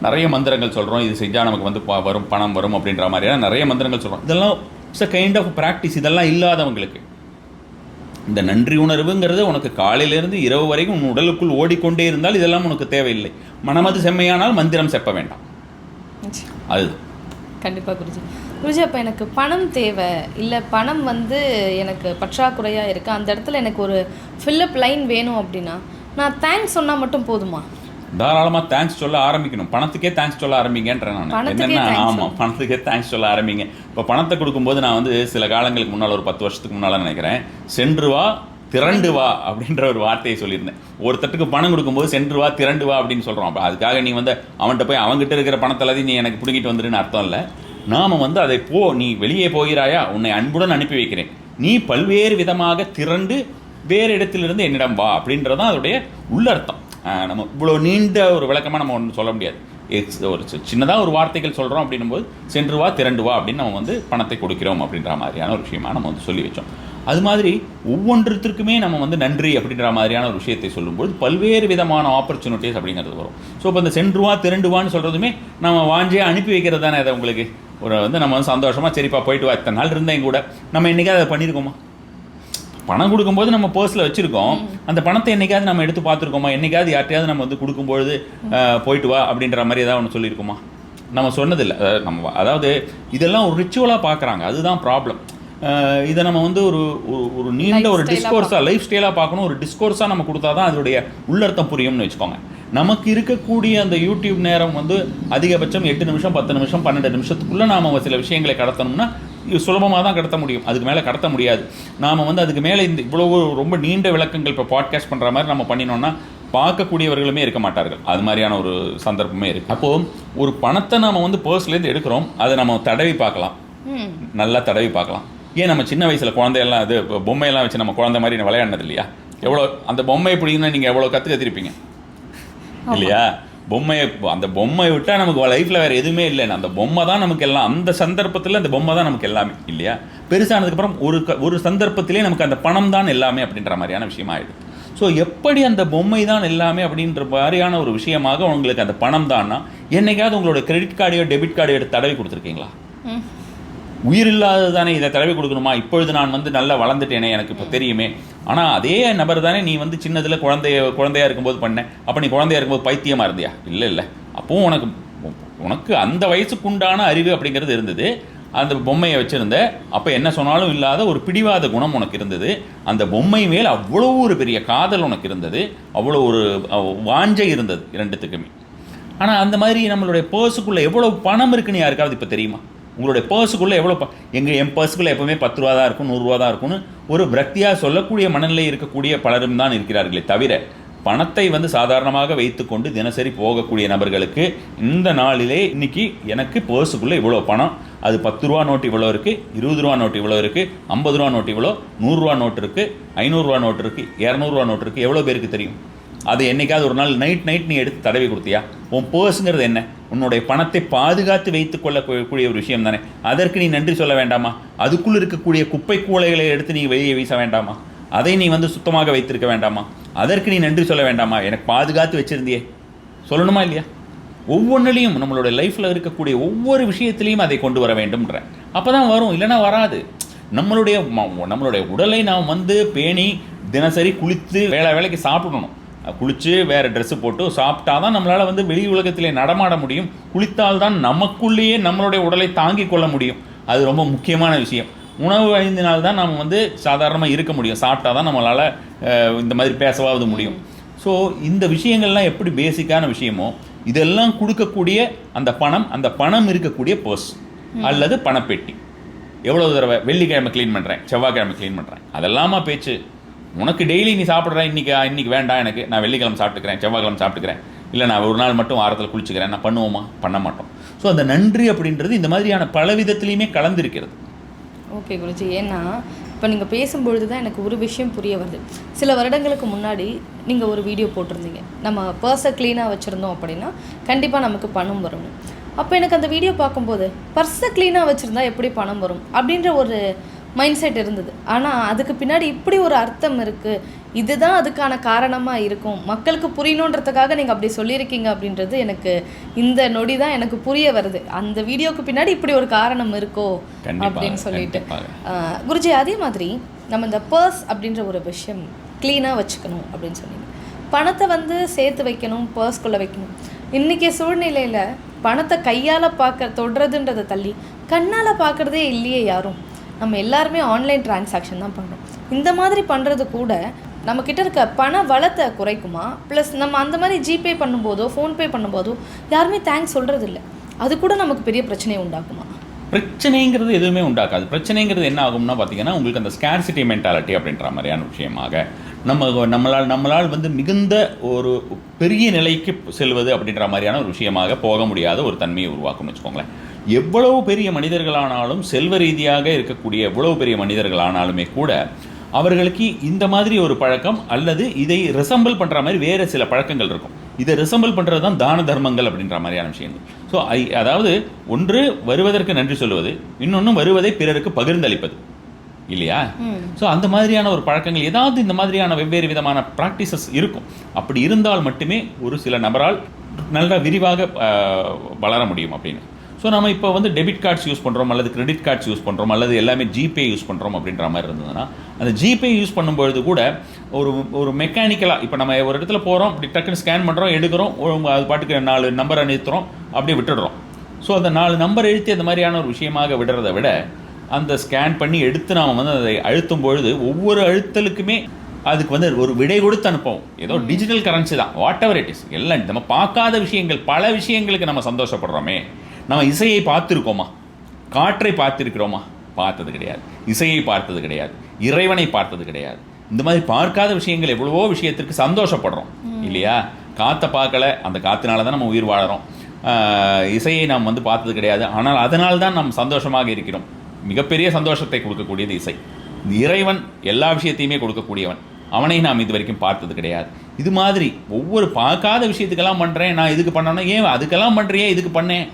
நிறைய மந்திரங்கள் சொல்கிறோம். இது செஞ்சால் நமக்கு வந்து வரும், பணம் வரும் அப்படின்ற மாதிரியான நிறைய மந்திரங்கள் சொல்கிறோம். இதெல்லாம் it's a kind of practice. இதெல்லாம் இல்லாதவங்களுக்கு இந்த நன்றி உணர்வுங்கிறது உனக்கு காலையிலேருந்து இரவு வரைக்கும் உன் உடலுக்குள் ஓடிக்கொண்டே இருந்தால் இதெல்லாம் உனக்கு தேவையில்லை. மனமது செம்மையானால் மந்திரம் செப்ப வேண்டாம். அது கண்டிப்பாக குருஜி. குருஜி, அப்போ எனக்கு பணம் தேவை, இல்லை பணம் வந்து எனக்கு பற்றாக்குறையாக இருக்குது, அந்த இடத்துல எனக்கு ஒரு ஃபில்லப் லைன் வேணும் அப்படின்னா நான் தேங்க்ஸ் சொன்னால் மட்டும் போதுமா? தாராளமாக தேங்க்ஸ் சொல்ல ஆரம்பிக்கணும். பணத்துக்கே தேங்க்ஸ் சொல்ல ஆரம்பிங்கன்றேன் நான். என்னென்னா ஆமாம், பணத்துக்கே தேங்க்ஸ் சொல்ல ஆரம்பிங்க. இப்போ பணத்தை கொடுக்கும்போது நான் வந்து சில காலங்களுக்கு முன்னால், ஒரு 10 வருஷத்துக்கு முன்னால் நினைக்கிறேன், சென்று வா திரண்டு வா அப்படின்ற ஒரு வார்த்தையை சொல்லியிருந்தேன். ஒரு தட்டுக்கு பணம் கொடுக்கும்போது சென்று வா திரண்டு வா அப்படின்னு சொல்கிறோம். அப்போ அதுக்காக நீ வந்து அவன்கிட்ட போய் அவங்ககிட்ட இருக்கிற பணத்தெல்லாம் நீ எனக்கு பிடிக்கிட்டு வந்துருன்னு அர்த்தம் இல்லை. நாம் வந்து அதை நீ வெளியே போகிறாயா, உன்னை அன்புடன் அனுப்பி வைக்கிறேன், நீ பல்வேறு விதமாக திரண்டு வேறு இடத்திலிருந்து என்னிடம் வா அப்படின்றதான் அதோடைய உள்ளர்த்தம். நம்ம இவ்வளோ நீண்ட ஒரு விளக்கமாக நம்ம ஒன்று சொல்ல முடியாது. ஒரு சின்னதாக ஒரு வார்த்தைகள் சொல்கிறோம் அப்படின்னும் போது சென்று வா திரண்டு வா அப்படின்னு நம்ம வந்து பணத்தை கொடுக்கிறோம் அப்படின்ற மாதிரியான ஒரு விஷயமா நம்ம வந்து சொல்லி வச்சோம். அது மாதிரி ஒவ்வொன்றுத்திற்குமே நம்ம வந்து நன்றி அப்படின்ற மாதிரியான ஒரு விஷயத்தை சொல்லும்போது பல்வேறு விதமான ஆப்பர்ச்சுனிட்டிஸ் அப்படிங்கிறது வரும். ஸோ இப்போ இந்த சென்று வா திரண்டு வான்னு சொல்கிறதுமே நம்ம வாஞ்சியாக அனுப்பி வைக்கிறது தானே. அதை உங்களுக்கு ஒரு வந்து நம்ம வந்து சந்தோஷமாக சரிப்பா போயிட்டு வா, இத்தனை நாள் இருந்தேன் கூட, நம்ம என்றைக்காவது அதை பண்ணியிருக்கோமா? பணம் கொடுக்கும்போது நம்ம பர்ஸில் வச்சுருக்கோம், அந்த பணத்தை என்றைக்காவது நம்ம எடுத்து பார்த்துருக்கோமா? என்றைக்காவது யார்ட்டையாவது நம்ம வந்து கொடுக்கும்பொழுது போயிட்டு வா அப்படின்ற மாதிரி ஏதாவது ஒன்று சொல்லியிருக்கோமா? நம்ம சொன்னதில்லை. நம்ம அதாவது இதெல்லாம் ஒரு ரிச்சுவலாக பார்க்குறாங்க, அதுதான் ப்ராப்ளம். இதை நம்ம வந்து ஒரு நீண்ட ஒரு டிஸ்கோர்ஸாக, லைஃப் ஸ்டைலாக பார்க்கணும். ஒரு டிஸ்கோர்ஸாக நம்ம கொடுத்தா தான் அதோடைய உள்ளர்த்தம் புரியும்னு வச்சுக்கோங்க. நமக்கு இருக்கக்கூடிய அந்த யூடியூப் நேரம் வந்து அதிகபட்சம் 8 நிமிஷம் 10 நிமிஷம் 12 நிமிஷத்துக்குள்ளே நாம் சில விஷயங்களை கடத்தணும்னா சுலபமாக தான் கடத்த முடியும், அதுக்கு மேலே கடத்த முடியாது. நாம் வந்து அதுக்கு மேலே இந்த இவ்வளோ ரொம்ப நீண்ட விளக்கங்கள் இப்போ பாட்காஸ்ட் பண்ணுற மாதிரி நம்ம பண்ணினோன்னா பார்க்கக்கூடியவர்களுமே இருக்க மாட்டார்கள். அது மாதிரியான ஒரு சந்தர்ப்பமே இருக்குது. அப்போது ஒரு பணத்தை நாம் வந்து பர்ஸ்லேருந்து எடுக்கிறோம், அதை நம்ம தடவி பார்க்கலாம், நல்லா தடவி பார்க்கலாம். ஏன் நம்ம சின்ன வயசில் குழந்தையெல்லாம் இது பொம்மையெல்லாம் வச்சு நம்ம குழந்தை மாதிரி விளையாடினது இல்லையா? எவ்வளோ அந்த பொம்மையை பிடிக்குன்னா நீங்கள் எவ்வளோ கற்றுக்கத்திருப்பீங்க இல்லையா? அந்த பொம்மையை விட்டால் நமக்கு லைஃப்பில் வேறு எதுவுமே இல்லைன்னு, அந்த பொம்மை தான் நமக்கு எல்லாம். அந்த சந்தர்ப்பத்தில் அந்த பொம்மை தான் நமக்கு எல்லாமே இல்லையா? பெருசானதுக்கப்புறம் ஒரு சந்தர்ப்பத்திலே நமக்கு அந்த பணம் தான் எல்லாமே அப்படின்ற மாதிரியான விஷயம் ஆகிடுது. ஸோ எப்படி அந்த பொம்மை தான் எல்லாமே அப்படின்ற மாதிரியான ஒரு விஷயமாக உங்களுக்கு அந்த பணம் தான்னா, என்னைக்காவது உங்களோட கிரெடிட் கார்டையோ டெபிட் கார்டையோ எடுத்து தடவி கொடுத்துருக்கீங்களா? உயிர் இல்லாதது தானே இதை தடவி கொடுக்கணுமா? இப்பொழுது நான் வந்து நல்லா வளர்ந்துட்டேனே, எனக்கு இப்போ தெரியுமே. ஆனால் அதே நபர் தானே நீ வந்து சின்னதில் குழந்தையாக இருக்கும்போது பண்ணேன், அப்போ நீ குழந்தையாக இருக்கும்போது பைத்தியமாக இருந்தியா? இல்லை. அப்போது உனக்கு அந்த வயசுக்குண்டான அறிவு அப்படிங்கிறது இருந்தது. அந்த பொம்மையை வச்சுருந்த அப்போ என்ன சொன்னாலும் இல்லாத ஒரு பிடிவாத குணம் உனக்கு இருந்தது. அந்த பொம்மை மேல் அவ்வளோ ஒரு பெரிய காதல் உனக்கு இருந்தது, அவ்வளோ ஒரு வாஞ்சை இருந்தது இரண்டுத்துக்குமே. ஆனால் அந்த மாதிரி நம்மளுடைய பர்ஸுக்குள்ளே எவ்வளோ பணம் இருக்குன்னு யாருக்காவது இப்போ தெரியுமா? உங்களுடைய பர்ஸுக்குள்ளே எவ்வளோ என் பர்ஸுக்குள்ளே எப்போவுமே 10 ரூபா தான் இருக்கும், 100 ரூபா தான் இருக்கும்னு ஒரு விரக்தியாக சொல்லக்கூடிய மனநிலை இருக்கக்கூடிய பலரும் தான் இருக்கிறார்களே தவிர, பணத்தை வந்து சாதாரணமாக வைத்துக்கொண்டு தினசரி போகக்கூடிய நபர்களுக்கு இந்த நாளிலே இன்னைக்கு எனக்கு பர்ஸுக்குள்ளே இவ்வளோ பணம், அது 10 ரூபா நோட்டு இவ்வளோ இருக்குது, 20 ரூபா நோட்டு இவ்வளோ இருக்குது, 50 ரூபா நோட்டு இவ்வளோ, 100 ரூபா நோட்டு இருக்குது, 500 ரூபா நோட்டு இருக்குது, 200 ரூபா நோட்டு இருக்குது, எவ்வளோ பேருக்கு தெரியும்? அது என்னைக்காவது ஒரு நாள் நைட் நீ எடுத்து தடவி கொடுத்தியா? உன் பர்ஸுங்கிறது என்ன? உன்னுடைய பணத்தை பாதுகாத்து வைத்துக் கொள்ளக்கூடிய ஒரு விஷயம் தானே. அதற்கு நீ நன்றி சொல்ல வேண்டாமா? அதுக்குள் இருக்கக்கூடிய குப்பை கூளைகளை எடுத்து நீ வெளியே வீச வேண்டாமா? அதை நீ வந்து சுத்தமாக வைத்திருக்க வேண்டாமா? அதற்கு நீ நன்றி சொல்ல வேண்டாமா? எனக்கு பாதுகாத்து வச்சிருந்தியே, சொல்லணுமா இல்லையா? ஒவ்வொன்றிலையும் நம்மளுடைய லைஃப்பில் இருக்கக்கூடிய ஒவ்வொரு விஷயத்திலையும் அதை கொண்டு வர வேண்டும்ன்ற, அப்போ தான் வரும், இல்லைன்னா வராது. நம்மளுடைய உடலை நாம் வந்து பேணி தினசரி குளித்து வேலைக்கு சாப்பிடணும். குளித்து வேறு ட்ரெஸ்ஸு போட்டு சாப்பிட்டா தான் நம்மளால் வந்து வெளி உலகத்திலே நடமாட முடியும். குளித்தால்தான் நமக்குள்ளேயே நம்மளுடைய உடலை தாங்கிக் கொள்ள முடியும். அது ரொம்ப முக்கியமான விஷயம். உணவு அழிந்தினால்தான் நம்ம வந்து சாதாரணமாக இருக்க முடியும். சாப்பிட்டா தான் நம்மளால் இந்த மாதிரி பேசவாவது முடியும். ஸோ இந்த விஷயங்கள்லாம் எப்படி பேசிக்கான விஷயமோ இதெல்லாம் கொடுக்கக்கூடிய அந்த பணம் இருக்கக்கூடிய பர்ஸ் அல்லது பணப்பெட்டி. எவ்வளோ தடவை வெள்ளிக்கிழமை க்ளீன் பண்ணுறேன், செவ்வாய்க்கிழமை க்ளீன் பண்ணுறேன், அதெல்லாமா பேச்சு? உனக்கு டெய்லி நீ சாப்பிட்ற, இன்றைக்கி வேண்டாம் எனக்கு, நான் வெள்ளிக்கிழமை சாப்பிட்டுக்கிறேன், செவ்வாய்க்கிழமை சாப்பிட்டுக்கிறேன், இல்லை நான் ஒரு நாள் மட்டும் வாரத்தில் குளிச்சுக்கிறேன், நான் பண்ணுவோமா? பண்ண மாட்டோம். ஸோ அந்த நன்றி அப்படின்றது இந்த மாதிரியான பல விதத்துலேயுமே கலந்துருக்கிறது. ஓகே குருஜி, ஏன்னா இப்போ நீங்கள் பேசும்பொழுது தான் எனக்கு ஒரு விஷயம் புரிய வருது. சில வருடங்களுக்கு முன்னாடி நீங்கள் ஒரு வீடியோ போட்டிருந்தீங்க, நம்ம பர்ஸை க்ளீனாக வச்சுருந்தோம் அப்படின்னா கண்டிப்பாக நமக்கு பணம் வரும். அப்போ எனக்கு அந்த வீடியோ பார்க்கும்போது பர்ஸை க்ளீனாக வச்சுருந்தா எப்படி பணம் வரும் அப்படின்ற ஒரு மைண்ட் செட் இருந்தது. ஆனால் அதுக்கு பின்னாடி இப்படி ஒரு அர்த்தம் இருக்குது, இதுதான் அதுக்கான காரணமாக இருக்கும், மக்களுக்கு புரியணுன்றதுக்காக நீங்கள் அப்படி சொல்லியிருக்கீங்க அப்படின்றது எனக்கு இந்த நொடி தான் எனக்கு புரிய வருது. அந்த வீடியோக்கு பின்னாடி இப்படி ஒரு காரணம் இருக்கோ அப்படின்னு சொல்லிட்டு. குருஜி, அதே மாதிரி நம்ம இந்த பர்ஸ் அப்படின்ற ஒரு விஷயம் க்ளீனாக வச்சுக்கணும் அப்படின்னு சொன்னீங்க. பணத்தை வந்து சேர்த்து வைக்கணும், பர்ஸ்குள்ளே வைக்கணும். இன்றைக்கி சூழ்நிலையில் பணத்தை கையால் தொடுறதுன்றதை தள்ளி கண்ணால் பார்க்குறதே இல்லையே யாரும். நம்ம எல்லாருமே ஆன்லைன் டிரான்சாக்ஷன் தான் பண்ணுறோம். இந்த மாதிரி பண்ணுறது கூட நம்மக்கிட்ட இருக்க பண வளத்தை குறைக்குமா? ப்ளஸ் நம்ம அந்த மாதிரி ஜிபே பண்ணும்போதோ ஃபோன்பே பண்ணும்போதோ யாருமே தேங்க்ஸ் சொல்கிறது இல்லை, அது கூட நமக்கு பெரிய பிரச்சனையை உண்டாக்குமா? பிரச்சனைங்கிறது எதுவுமே உண்டாக்காது. பிரச்சனைங்கிறது என்ன ஆகும்னா பார்த்தீங்கன்னா, உங்களுக்கு அந்த ஸ்கேர்சிட்டி மென்டாலிட்டி அப்படின்ற மாதிரியான விஷயமாக நம்மளால் வந்து மிகுந்த ஒரு பெரிய நிலைக்கு செல்வது அப்படின்ற மாதிரியான ஒரு விஷயமாக போக முடியாத ஒரு தன்மையை உருவாக்கும்னு வச்சுக்கோங்களேன். எவ்வளவு பெரிய மனிதர்களானாலும், செல்வ ரீதியாக இருக்கக்கூடிய எவ்வளவு பெரிய மனிதர்களானாலுமே கூட அவர்களுக்கு இந்த மாதிரி ஒரு பழக்கம் அல்லது இதை ரிசம்பிள் பண்ணுற மாதிரி வேறு சில பழக்கங்கள் இருக்கும். இதை ரிசம்பிள் பண்ணுறது தான் தான தர்மங்கள் அப்படின்ற மாதிரியான விஷயங்கள். ஸோ அதாவது ஒன்று வருவதற்கு நன்றி சொல்லுவது, இன்னொன்று வருவதை பிறருக்கு பகிர்ந்தளிப்பது, இல்லையா? ஸோ அந்த மாதிரியான ஒரு பழக்கங்கள் ஏதாவது இந்த மாதிரியான வெவ்வேறு விதமான ப்ராக்டிசஸ் இருக்கும். அப்படி இருந்தால் மட்டுமே ஒரு சில நபரால் நல்ல விரிவாக வளர முடியும் அப்படின்னு. ஸோ நம்ம இப்போ வந்து டெபிட் கார்ட்ஸ் யூஸ் பண்ணுறோம் அல்லது கிரெடிட் கார்ட்ஸ் யூஸ் பண்ணுறோம் அல்லது எல்லாமே ஜிபே யூஸ் பண்ணுறோம் அப்படின்ற மாதிரி இருந்ததுன்னா, அந்த ஜிபே யூஸ் பண்ணும்பொழுது கூட ஒரு மெக்கானிக்கலாக இப்போ நம்ம ஒரு இடத்துல போகிறோம், இப்படி டக்குன்னு ஸ்கேன் பண்ணுறோம், எடுக்கிறோம், அது பாட்டுக்கு 4 நம்பரை நிறுத்துகிறோம், அப்படியே விட்டுடுறோம். ஸோ அந்த 4 நம்பர் எழுத்து அந்த மாதிரியான ஒரு விஷயமாக விடுறதை விட அந்த ஸ்கேன் பண்ணி எடுத்து நாம் வந்து அதை அழுத்தும் பொழுது ஒவ்வொரு அழுத்தலுக்குமே அதுக்கு வந்து ஒரு விடை கொடுத்து அனுப்போம். ஏதோ டிஜிட்டல் கரன்சி தான், வாட் எவர் இட் இஸ். எல்லாம் நம்ம பார்க்காத விஷயங்கள், பல விஷயங்களுக்கு நம்ம சந்தோஷப்படுறோமே. நம்ம இசையை பார்த்துருக்கோமா? காற்றை பார்த்துருக்கிறோமா? பார்த்தது கிடையாது. இசையை பார்த்தது கிடையாது. இறைவனை பார்த்தது கிடையாது. இந்த மாதிரி பார்க்காத விஷயங்கள் எவ்வளவோ விஷயத்திற்கு சந்தோஷப்படுறோம், இல்லையா? காற்றை பார்க்கல, அந்த காற்றினால தான் நம்ம உயிர் வாழறோம். இசையை நாம் வந்து பார்த்தது கிடையாது, ஆனால் அதனால் தான் நாம் சந்தோஷமாக இருக்கிறோம். மிகப்பெரிய சந்தோஷத்தை கொடுக்கக்கூடியது இசை. இறைவன் எல்லா விஷயத்தையுமே கொடுக்கக்கூடியவன், அவனை நாம் இது வரைக்கும் பார்த்தது கிடையாது. இது மாதிரி ஒவ்வொரு பார்க்காத விஷயத்துக்கெல்லாம் பண்ணுறேன், நான் இதுக்கு பண்ணணும், ஏன் அதுக்கெல்லாம் பண்ணுறியே, இதுக்கு பண்ணேன்,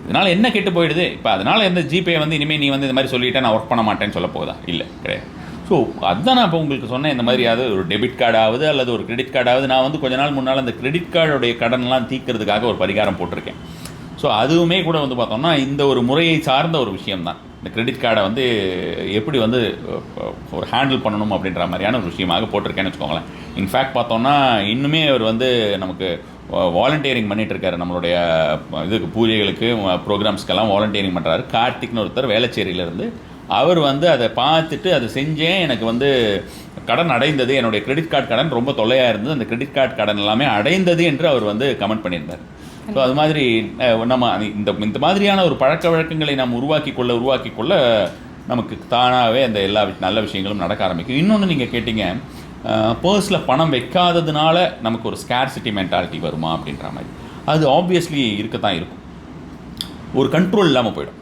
இதனால் என்ன கெட்டு போயிடுது? இப்போ அதனால் எந்த ஜிபே வந்து இனிமேல் நீ வந்து இந்த மாதிரி சொல்லிவிட்டேன், நான் ஒர்க் பண்ண மாட்டேன்னு சொல்ல போகுதா? இல்லை, கிடையாது. ஸோ அதுதான் நான் இப்போ உங்களுக்கு சொன்னேன். இந்த மாதிரியாவது ஒரு டெபிட் கார்டாவது அல்லது ஒரு கிரெடிட் கார்டாவது, நான் வந்து கொஞ்ச நாள் முன்னால் அந்த கிரெடிட் கார்டுடைய கடன்லாம் தீர்க்கிறதுக்காக ஒரு பரிகாரம் போட்டிருக்கேன். ஸோ அதுவுமே கூட வந்து பார்த்தோம்னா இந்த ஒரு முறையை சார்ந்த ஒரு விஷயம்தான். இந்த கிரெடிட் கார்டை வந்து எப்படி வந்து ஒரு ஹேண்டில் பண்ணணும் அப்படின்ற மாதிரியான ஒரு விஷயமாக போட்டிருக்கேன்னு வச்சுக்கோங்களேன். இன்ஃபேக்ட் பார்த்தோம்னா இன்னுமே அவர் வந்து நமக்கு வாலண்டியரிங் பண்ணிகிட்டு இருக்காரு. நம்மளுடைய இதுக்கு பூஜைகளுக்கு ப்ரோக்ராம்ஸ்க்கெல்லாம் வாலண்டியரிங் பண்ணுறாரு. கார்த்திக்னு ஒருத்தர் வேளச்சேரியிலேருந்து. அவர் வந்து அதை பார்த்துட்டு அதை செஞ்சேன், எனக்கு வந்து கடன் அடைந்தது, என்னுடைய கிரெடிட் கார்டு கடன் ரொம்ப தொல்லையாக இருந்தது, அந்த கிரெடிட் கார்டு கடன் எல்லாமே அடைந்தது என்று அவர் வந்து கமெண்ட் பண்ணியிருந்தார். ஸோ அது மாதிரி நம்ம இந்த மாதிரியான ஒரு பழக்க வழக்கங்களை நாம் உருவாக்கி கொள்ள நமக்கு தானாகவே அந்த எல்லா நல்ல விஷயங்களும் நடக்க ஆரம்பிக்கும். இன்னொன்று நீங்கள் கேட்டீங்க, பர்ஸில் பணம் வைக்காததுனால நமக்கு ஒரு ஸ்கேர்சிட்டி மென்டாலிட்டி வருமா அப்படின்ற மாதிரி. அது ஆப்வியஸ்லி இருக்கத்தான் இருக்கும். ஒரு கண்ட்ரோல் இல்லாமல் போயிடும்.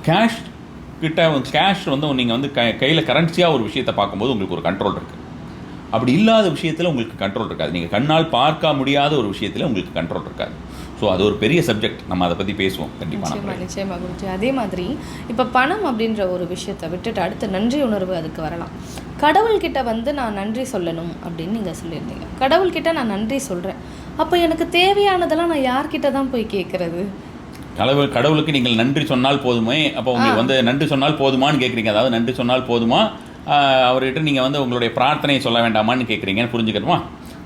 கேஷ் வந்து நீங்கள் வந்து கையில் கரன்சியாக ஒரு விஷயத்தை பார்க்கும்போது உங்களுக்கு ஒரு கண்ட்ரோல் இருக்குது. அப்படி இல்லாத விஷயத்தில் உங்களுக்கு கண்ட்ரோல் இருக்காது. நீங்கள் கண்ணால் பார்க்க முடியாத ஒரு விஷயத்தில் உங்களுக்கு கண்ட்ரோல் இருக்காது. ஸோ அது ஒரு பெரிய சப்ஜெக்ட். நம்ம அதை பற்றி பேசுவோம் கண்டிப்பாக. நிச்சயமாக குருஜி. அதே மாதிரி இப்போ பணம் அப்படின்ற ஒரு விஷயத்தை விட்டுட்டு அடுத்து நன்றி உணர்வு அதுக்கு வரலாம். கடவுள்கிட்ட வந்து நான் நன்றி சொல்லணும் அப்படின்னு நீங்கள் சொல்லியிருந்தீங்க. கடவுள்கிட்ட நான் நன்றி சொல்கிறேன், அப்போ எனக்கு தேவையானதெல்லாம் நான் யார்கிட்ட தான் போய் கேட்குறது? கடவுளுக்கு நீங்கள் நன்றி சொன்னால் போதுமே. அப்போ உங்களுக்கு வந்து நன்றி சொன்னால் போதுமான்னு கேட்குறீங்க. அதாவது நன்றி சொன்னால் போதுமா, அவர்கிட்ட நீங்கள் வந்து உங்களுடைய பிரார்த்தனையை சொல்ல வேண்டாமான்னு கேட்குறீங்கன்னு புரிஞ்சுக்கணுமா?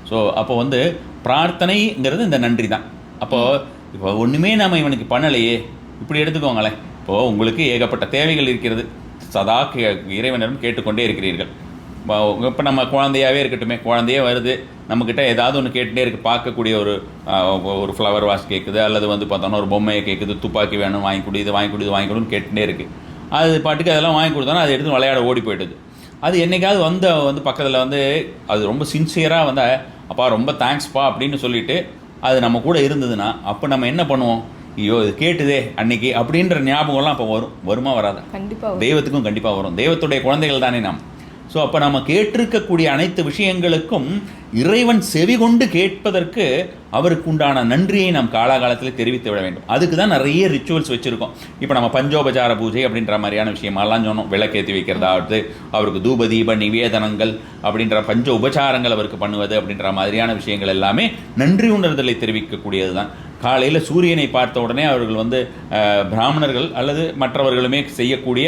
ஸோ அப்போ வந்து பிரார்த்தனைங்கிறது இந்த நன்றி தான். அப்போது இப்போ ஒன்றுமே நம்ம இவனுக்கு பண்ணலையே, இப்படி எடுத்துக்கோங்களேன். இப்போது உங்களுக்கு ஏகப்பட்ட தேவைகள் இருக்கிறது, சதா இறைவனிடம் கேட்டுக்கொண்டே இருக்கிறீர்கள். இப்போ நம்ம குழந்தையாகவே இருக்கட்டுமே, குழந்தையே வருது நம்மக்கிட்ட ஏதாவது ஒன்று கேட்டுகிட்டே இருக்குது. பார்க்கக்கூடிய ஒரு ஃப்ளவர் வாஷ் கேட்குது, அல்லது வந்து பார்த்தோன்னா ஒரு பொம்மையை கேட்குது, துப்பாக்கி வேணும் வாங்கி கொடு, இது வாங்கி கொடு, இது வாங்கி கொடுன்னு கேட்டுகிட்டே இருக்குது. அது பாட்டுக்கு அதெல்லாம் வாங்கி கொடுத்தோன்னா அதை எடுத்து விளையாட ஓடி போய்ட்டுது. அது என்றைக்காவது வந்து பக்கத்தில் வந்து அது ரொம்ப சின்சியராக வந்து அப்பா ரொம்ப தேங்க்ஸ்ப்பா அப்படின்னு சொல்லிவிட்டு அது நம்ம கூட இருந்ததுன்னா அப்போ நம்ம என்ன பண்ணுவோம்? ஐயோ இது கேட்டுதே அன்னைக்கு அப்படின்ற ஞாபகம்லாம் அப்போ வருமா வராதா? கண்டிப்பாக. தெய்வத்துக்கும் கண்டிப்பாக வரும். தெய்வத்துடைய குழந்தைகள் தானே நாம். ஸோ அப்போ நம்ம கேட்டிருக்கக்கூடிய அனைத்து விஷயங்களுக்கும் இறைவன் செவி கொண்டு கேட்பதற்கு அவருக்கு உண்டான நன்றியை நாம் காலாகாலத்தில் தெரிவித்து விட வேண்டும். அதுக்கு தான் நிறைய ரிச்சுவல்ஸ் வச்சுருக்கோம். இப்போ நம்ம பஞ்சோபசார பூஜை அப்படின்ற மாதிரியான விஷயமெல்லாம் சொன்னோம். விளக்கேற்றி வைக்கிறதாவது, அவருக்கு தூப தீப நிவேதனங்கள் அப்படின்ற பஞ்ச உபச்சாரங்கள் அவருக்கு பண்ணுவது அப்படின்ற மாதிரியான விஷயங்கள் எல்லாமே நன்றி உணர்தலை தெரிவிக்கக்கூடியது தான். காலையில் சூரியனை பார்த்த உடனே அவர்கள் வந்து பிராமணர்கள் அல்லது மற்றவர்களுமே செய்யக்கூடிய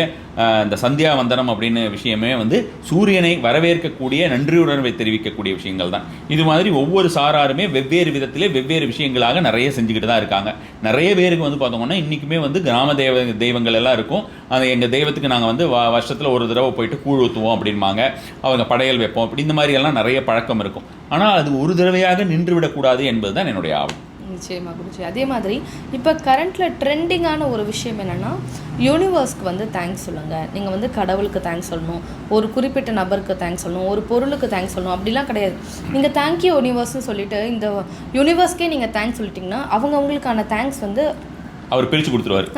இந்த சந்தியாவந்தனம் அப்படின்னு விஷயமே வந்து சூரியனை வரவேற்கக்கூடிய நன்றியுணர்வை தெரிவிக்கக்கூடிய விஷயங்கள் தான். இது மாதிரி ஒவ்வொரு சாராருமே வெவ்வேறு விதத்திலே வெவ்வேறு விஷயங்களாக நிறைய செஞ்சுக்கிட்டு தான் இருக்காங்க. நிறைய பேருக்கு வந்து பார்த்தோம்னா இன்றைக்குமே வந்து கிராம தெய்வங்கள் எல்லாம் இருக்கும். அது எங்கள் தெய்வத்துக்கு நாங்கள் வந்து வருஷத்தில் ஒரு தடவை போயிட்டு கூழ் ஊற்றுவோம் அப்படின்பாங்க. அவங்க படையல் வைப்போம் அப்படி இந்த மாதிரியெல்லாம் நிறைய பழக்கம் இருக்கும். ஆனால் அது ஒரு தடவையாக நின்று விடக்கூடாது என்பது தான் என்னுடைய ஆவல். நிச்சயமாக குருஜி. அதே மாதிரி இப்போ கரண்ட்டில் ட்ரெண்டிங்கான ஒரு விஷயம் என்னென்னா, யூனிவர்ஸ்க்கு வந்து தேங்க்ஸ் சொல்லுங்கள், நீங்கள் வந்து கடவுளுக்கு தேங்க்ஸ் சொல்லணும், ஒரு குறிப்பிட்ட நபருக்கு தேங்க்ஸ் சொல்லணும், ஒரு பொருளுக்கு தேங்க்ஸ் சொல்லணும், அப்படிலாம் கிடையாது. நீங்கள் தேங்க்யூ யூனிவர்ஸ்னு சொல்லிவிட்டு இந்த யூனிவர்ஸ்க்கே நீங்கள் தேங்க்ஸ் சொல்லிட்டிங்கன்னா அவங்க அவங்களுக்கான தேங்க்ஸ் வந்து அவர் பிரித்து கொடுத்துருவார்.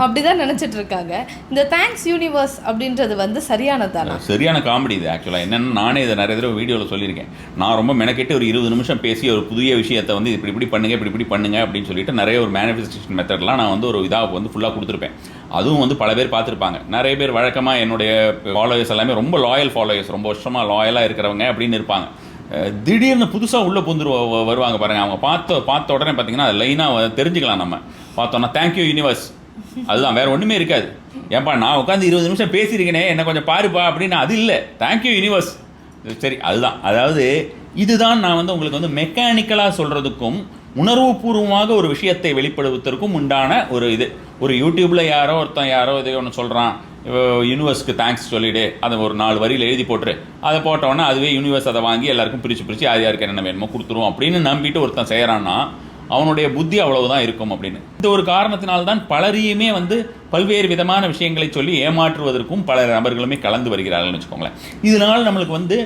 அப்படி தான் நினச்சிட்டு இருக்காங்க. இந்த தேங்க்ஸ் யூனிவர்ஸ் அப்படின்றது வந்து சரியானதானா? சரியான காமெடி இது. ஆக்சுவலாக என்னென்னா, நானே இதை நிறைய தடவை வீடியோவில் சொல்லியிருக்கேன். நான் ரொம்ப மெனக்கெட்டு ஒரு 20 நிமிஷம் பேசி ஒரு புதிய விஷயத்தை வந்து இப்படி பண்ணுங்க, இப்படி பண்ணுங்க அப்படின்னு சொல்லிட்டு நிறைய ஒரு மேனிஃபெஸ்டேஷன் மெத்தட்லாம் நான் வந்து ஒரு இதாக வந்து ஃபுல்லாக கொடுத்துருப்பேன். அதுவும் வந்து பல பேர் பார்த்துருப்பாங்க. நிறைய பேர் வழக்கமாக என்னுடைய ஃபாலோயர்ஸ் எல்லாமே ரொம்ப லாயல் ஃபாலோயர்ஸ், ரொம்ப வருஷமாக லாயலாக இருக்கிறவங்க அப்படின்னு இருப்பாங்க. திடீர்னு புதுசாக உள்ளே புந்துரு வருவாங்க பாருங்கள். அவங்க பார்த்த உடனே பார்த்தீங்கன்னா அது லைனாக தெரிஞ்சுக்கலாம். நம்ம பார்த்தோன்னா தேங்க்யூ யூனிவர்ஸ், அதுதான், வேறு ஒன்றுமே இருக்காது. ஏன்பா நான் உட்காந்து 20 நிமிஷம் பேசியிருக்கேனே, என்ன கொஞ்சம் பாருப்பா அப்படின்னு. அது இல்லை, தேங்க்யூ யூனிவர்ஸ். சரி, அதுதான். அதாவது இதுதான் நான் வந்து உங்களுக்கு வந்து மெக்கானிக்கலாக சொல்கிறதுக்கும் உணர்வுபூர்வமாக ஒரு விஷயத்தை வெளிப்படுவதற்கும் உண்டான ஒரு இது. ஒரு யூடியூப்பில் யாரோ இதை ஒன்று சொல்கிறான், யூனிவர்ஸ்க்கு தேங்க்ஸ் சொல்லிவிடு, அதை ஒரு 4 வரியில் எழுதி போட்டுரு, அதை போட்டோன்னா அதுவே யூனிவர்ஸ் அதை வாங்கி எல்லாருக்கும் பிரித்து யார் யாருக்கு என்னென்ன வேணுமோ கொடுத்துருவோம் அப்படின்னு நம்பிட்டு ஒருத்தன் செய்கிறான்னா அவனுடைய புத்தி அவ்வளவுதான் இருக்கும் அப்படின்னு. இந்த ஒரு காரணத்தினால்தான் பலரையுமே வந்து பல்வேறு விதமான விஷயங்களை சொல்லி ஏமாற்றுவதற்கும் பல நபர்களுமே கலந்து வருகிறார்கள்னு வச்சுக்கோங்களேன். இதனால் நம்மளுக்கு வந்து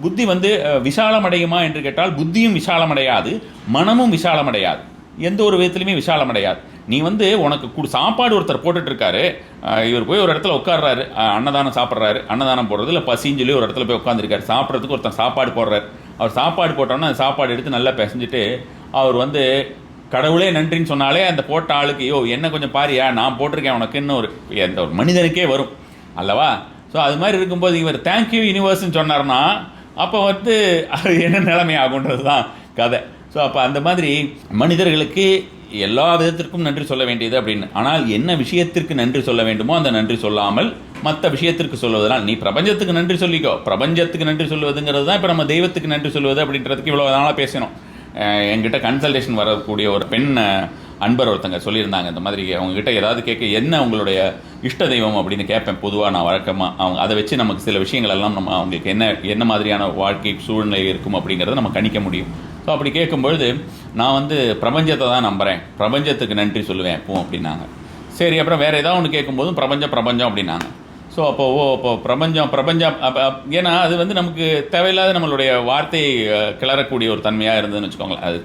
புத்தி வந்து விசாலமடையுமா என்று கேட்டால் புத்தியும் விசாலமடையாது, மனமும் விசாலமடையாது, எந்த ஒரு விதத்துலையுமே விசாலமடையாது. நீ வந்து உனக்கு சாப்பாடு ஒருத்தர் போட்டுட்ருக்காரு, இவர் போய் ஒரு இடத்துல உட்கார்றாரு, அன்னதானம் சாப்பிட்றாரு, அன்னதானம் போடுறது இல்லை பசின்னு சொல்லி ஒரு இடத்துல போய் உட்காந்துருக்காரு. சாப்பிட்றதுக்கு ஒருத்தர் சாப்பாடு போடுறாரு. அவர் சாப்பாடு போட்டோன்னா அந்த சாப்பாடு எடுத்து நல்லா பிசைஞ்சிட்டு அவர் வந்து கடவுளே நன்றின்னு சொன்னாலே அந்த போட்ட ஆளுக்கு ஐயோ என்ன கொஞ்சம் பாரியா நான் போட்டிருக்கேன் உனக்குன்னு ஒரு எந்த ஒரு மனிதனுக்கே வரும் அல்லவா? ஸோ அது மாதிரி இருக்கும்போது இவர் தேங்க்யூ யூனிவர்ஸ்ன்னு சொன்னார்னா அப்போ வந்து அது என்ன நிலைமை ஆகுன்றது தான் கதை. ஸோ அப்போ அந்த மாதிரி மனிதர்களுக்கு எல்லா விதத்திற்கும் நன்றி சொல்ல வேண்டியது அப்படின்னு. ஆனால் என்ன விஷயத்திற்கு நன்றி சொல்ல வேண்டுமோ அந்த நன்றி சொல்லாமல் மற்ற விஷயத்திற்கு சொல்வதனால், நீ பிரபஞ்சத்துக்கு நன்றி சொல்லிக்கோ, பிரபஞ்சத்துக்கு நன்றி சொல்வதுங்கிறது தான் இப்போ நம்ம தெய்வத்துக்கு நன்றி சொல்வது அப்படின்றதுக்கு இவ்வளோ நாளாக பேசணும். என்கிட்ட கன்சல்டேஷன் வரக்கூடிய ஒரு பெண் அன்பர் ஒருத்தங்க சொல்லியிருந்தாங்க, இந்த மாதிரி அவங்ககிட்ட ஏதாவது கேட்க என்ன உங்களுடைய இஷ்ட தெய்வம் அப்படின்னு கேட்பேன் பொதுவாக நான் வழக்கமாக. அவங்க அதை வச்சு நமக்கு சில விஷயங்கள் எல்லாம் நம்ம அவங்களுக்கு என்ன மாதிரியான வாழ்க்கை சூழ்நிலை இருக்கும் அப்படிங்கிறத நம்ம கணிக்க முடியும். ஸோ அப்படி கேட்கும்பொழுது நான் வந்து பிரபஞ்சத்தை தான் நம்புகிறேன், பிரபஞ்சத்துக்கு நன்றி சொல்லுவேன் எப்பவும் அப்படின்னாங்க. சரி, அப்புறம் வேறு ஏதாவது ஒன்று கேட்கும்போதும் பிரபஞ்சம் அப்படின்னாங்க. ஸோ அப்போ பிரபஞ்சம் ஏன்னா அது வந்து நமக்கு தேவையில்லாத நம்மளுடைய வார்த்தையை கிளறக்கூடிய ஒரு தன்மையாக இருந்ததுன்னு வச்சுக்கோங்களேன். அது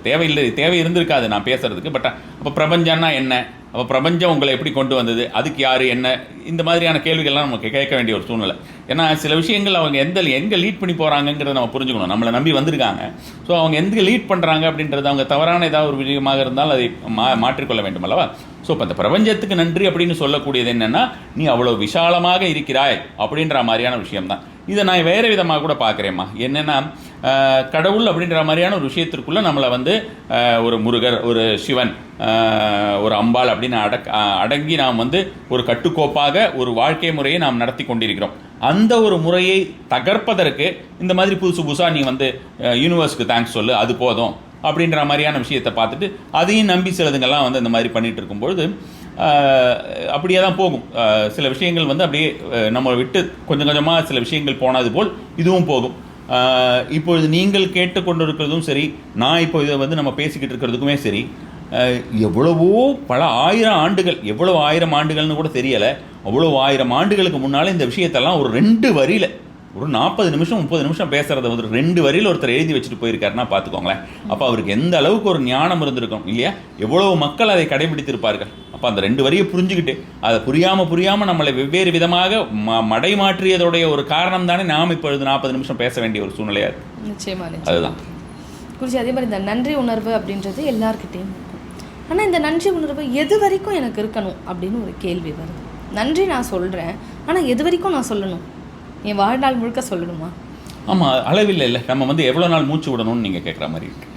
தேவை இருந்திருக்காது நான் பேசுறதுக்கு. பட் அப்போ பிரபஞ்சம்னா என்ன, அப்போ பிரபஞ்சம் உங்களை எப்படி கொண்டு வந்தது, அதுக்கு யார் என்ன, இந்த மாதிரியான கேள்விகள்லாம் நமக்கு கேட்க வேண்டிய ஒரு சூழ்நிலை. ஏன்னா சில விஷயங்கள் அவங்க எங்கே லீட் பண்ணி போகிறாங்கங்கிறத நம்ம புரிஞ்சுக்கணும். நம்மளை நம்பி வந்திருக்காங்க. ஸோ அவங்க எங்கே லீட் பண்ணுறாங்க அப்படின்றது அவங்க தவறான ஏதாவது ஒரு விஷயமாக இருந்தால் அதை மாற்றிக்கொள்ள வேண்டும் அல்லவா. ஸோ இப்போ அந்த பிரபஞ்சத்துக்கு நன்றி அப்படின்னு சொல்லக்கூடியது என்னென்னா, நீ அவ்வளோ விஷாலமாக இருக்கிறாய் அப்படின்ற மாதிரியான விஷயம்தான். இதை நான் வேறு விதமாக கூட பார்க்குறேம்மா. என்னென்னா, கடவுள் அப்படின்ற மாதிரியான ஒரு விஷயத்திற்குள்ளே நம்மளை வந்து ஒரு முருகர், ஒரு சிவன், ஒரு அம்பாள் அப்படின்னு அடங்கி நாம் வந்து ஒரு கட்டுக்கோப்பாக ஒரு வாழ்க்கை முறையை நாம் நடத்தி கொண்டிருக்கிறோம். அந்த ஒரு முறையை தகர்ப்பதற்கு இந்த மாதிரி புதுசாக நீ வந்து யூனிவர்ஸ்க்கு தேங்க்ஸ் சொல்லு, அது போதும் அப்படின்ற மாதிரியான விஷயத்தை பார்த்துட்டு அதையும் நம்பி சிலதுங்கெல்லாம் வந்து இந்த மாதிரி பண்ணிகிட்டு இருக்கும்பொழுது அப்படியே தான் போகும். சில விஷயங்கள் வந்து அப்படியே நம்ம விட்டு கொஞ்சம் கொஞ்சமாக சில விஷயங்கள் போனது போல் இதுவும் போகும். இப்பொழுது நீங்கள் கேட்டுக்கொண்டிருக்கிறதும் சரி, நான் இப்போ இதை வந்து நம்ம பேசிக்கிட்டு இருக்கிறதுக்குமே சரி, எவ்வளவோ பல ஆயிரம் ஆண்டுகள், எவ்வளோ 1000 ஆண்டுகள்னு கூட தெரியலை, அவ்வளோ 1000 ஆண்டுகளுக்கு முன்னால் இந்த விஷயத்தெல்லாம் ஒரு 2 வரியில் ஒரு 40 நிமிஷம் 30 நிமிஷம் பேசுகிறத வந்து 2 வரியில் ஒருத்தர் எழுதி வச்சுட்டு போயிருக்காருன்னா பார்த்துக்கோங்களேன். அப்போ அவருக்கு எந்த அளவுக்கு ஒரு ஞானம் இருந்திருக்கும் இல்லையா, எவ்வளவு மக்கள் அதை கடைபிடித்திருப்பார்கள். அப்போ அந்த 2 வரியை புரிஞ்சுக்கிட்டு அதை புரியாமல் நம்மளை வெவ்வேறு விதமாக மடை மாற்றியதோடைய ஒரு காரணம் தானே நாம் இப்பொழுது 40 நிமிஷம் பேச வேண்டிய ஒரு சூழ்நிலையாக இருக்குது. நிச்சயமா அதுதான் குருஜி. அதே மாதிரி இந்த நன்றி உணர்வு அப்படின்றது எல்லாருக்கிட்டையும் இருக்கும். ஆனால் இந்த நன்றி உணர்வு எது வரைக்கும் எனக்கு இருக்கணும் அப்படின்னு ஒரு கேள்வி வருது. நன்றி நான் சொல்கிறேன், ஆனால் எது வரைக்கும் நான் சொல்லணும்? என் வாழ்நாள் முழுக்க சொல்லணுமா? ஆமாம், அளவில்லை. இல்லை, நம்ம வந்து எவ்வளோ நாள் மூச்சு விடணும்னு நீங்கள் கேட்குற மாதிரி இருக்குது.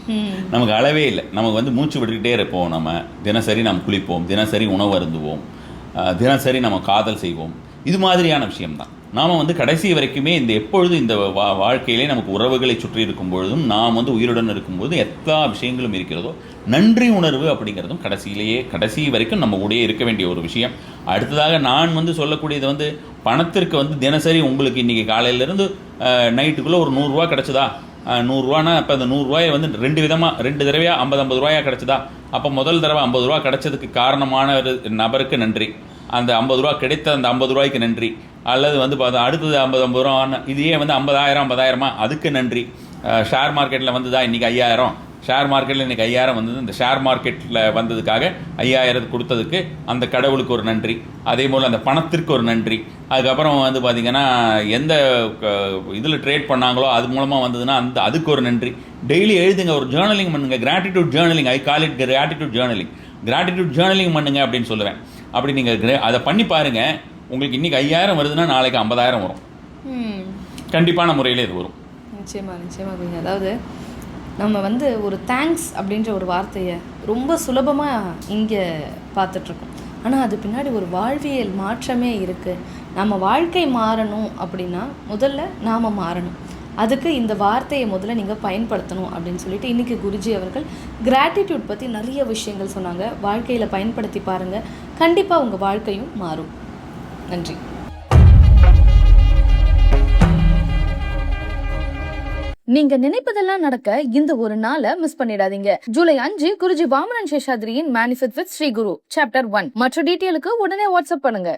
நமக்கு அளவே இல்லை. நமக்கு வந்து மூச்சு விட்டுக்கிட்டே இருப்போம். நம்ம தினசரி நம்ம குளிப்போம், தினசரி உணவு அருந்துவோம், தினசரி நம்ம காதல் செய்வோம். இது மாதிரியான விஷயம்தான். நாம் வந்து கடைசி வரைக்குமே இந்த எப்பொழுது இந்த வாழ்க்கையிலே நமக்கு உறவுகளை சுற்றி இருக்கும் பொழுதும், நாம் வந்து உயிருடன் இருக்கும்போது எல்லா விஷயங்களும் இருக்கிறதோ, நன்றி உணர்வு அப்படிங்கிறதும் கடைசி வரைக்கும் நம்ம கூடயே இருக்க வேண்டிய ஒரு விஷயம். அடுத்ததாக நான் வந்து சொல்லக்கூடியது வந்து, பணத்திற்கு வந்து தினசரி உங்களுக்கு இன்றைக்கி காலையிலேருந்து நைட்டுக்குள்ளே ஒரு 100 ரூபா கிடச்சிதா, 100 ரூபானா அப்போ அந்த 100 ரூபாயை வந்து 2 தடவையாக 50 ரூபாயாக கிடச்சிதா, அப்போ முதல் தடவை 50 ரூபா கிடச்சதுக்கு காரணமான ஒரு நபருக்கு நன்றி, அந்த 50 ரூபா கிடைத்த அந்த 50 ரூபாய்க்கு நன்றி, அல்லது வந்து அடுத்தது 50 ரூபா, இதையே வந்து 50,000 அதுக்கு நன்றி. ஷேர் மார்க்கெட்டில் வந்ததா இன்றைக்கி 5000, ஷேர் மார்க்கெட்டில் இன்றைக்கி 5000 வந்தது, இந்த ஷேர் மார்க்கெட்டில் வந்ததுக்காக 5000 கொடுத்ததுக்கு அந்த கடவுளுக்கு ஒரு நன்றி. அதே போல் அந்த பணத்திற்கு ஒரு நன்றி. அதுக்கப்புறம் வந்து பார்த்திங்கன்னா எந்த இதில் ட்ரேட் பண்ணாங்களோ அது மூலமாக வந்ததுன்னா அதுக்கு ஒரு நன்றி. டெய்லி எழுதுங்க, ஒரு ஜேர்னலிங் பண்ணுங்கள், gratitude journaling. I call it gratitude journaling பண்ணுங்க அப்படின்னு சொல்லுவேன். அப்படி நீங்கள் அதை பண்ணி பாருங்கள். உங்களுக்கு இன்றைக்கி 5000 வருதுன்னா நாளைக்கு 50,000 வரும். கண்டிப்பான முறையில் இது வரும். நிச்சயமாக. அதாவது நம்ம வந்து ஒரு தேங்க்ஸ் அப்படின்ற ஒரு வார்த்தையை ரொம்ப சுலபமாக இங்கே பார்த்துட்ருக்கோம். ஆனால் அது பின்னாடி ஒரு வாழ்வியல் மாற்றமே இருக்குது. நம்ம வாழ்க்கை மாறணும் அப்படின்னா முதல்ல நாம் மாறணும். அதுக்கு இந்த வார்த்தையை முதல்ல நீங்கள் பயன்படுத்தணும் அப்படின்னு சொல்லிட்டு இன்றைக்கி குருஜி அவர்கள் கிராட்டிடியூட் பற்றி நிறைய விஷயங்கள் சொன்னாங்க. வாழ்க்கையில் பயன்படுத்தி பாருங்கள், கண்டிப்பாக உங்கள் வாழ்க்கையும் மாறும். நன்றி. நீங்க நினைப்பதெல்லாம் நடக்க இந்த ஒரு நாளை மிஸ் பண்ணிடாதீங்க. ஜூலை 5 குருஜி வாமனன் சேஷாத்ரியின் manifest with Sri Guru chapter 1. மற்ற டீட்டெயிலுக்கு உடனே வாட்ஸ்அப் பண்ணுங்க.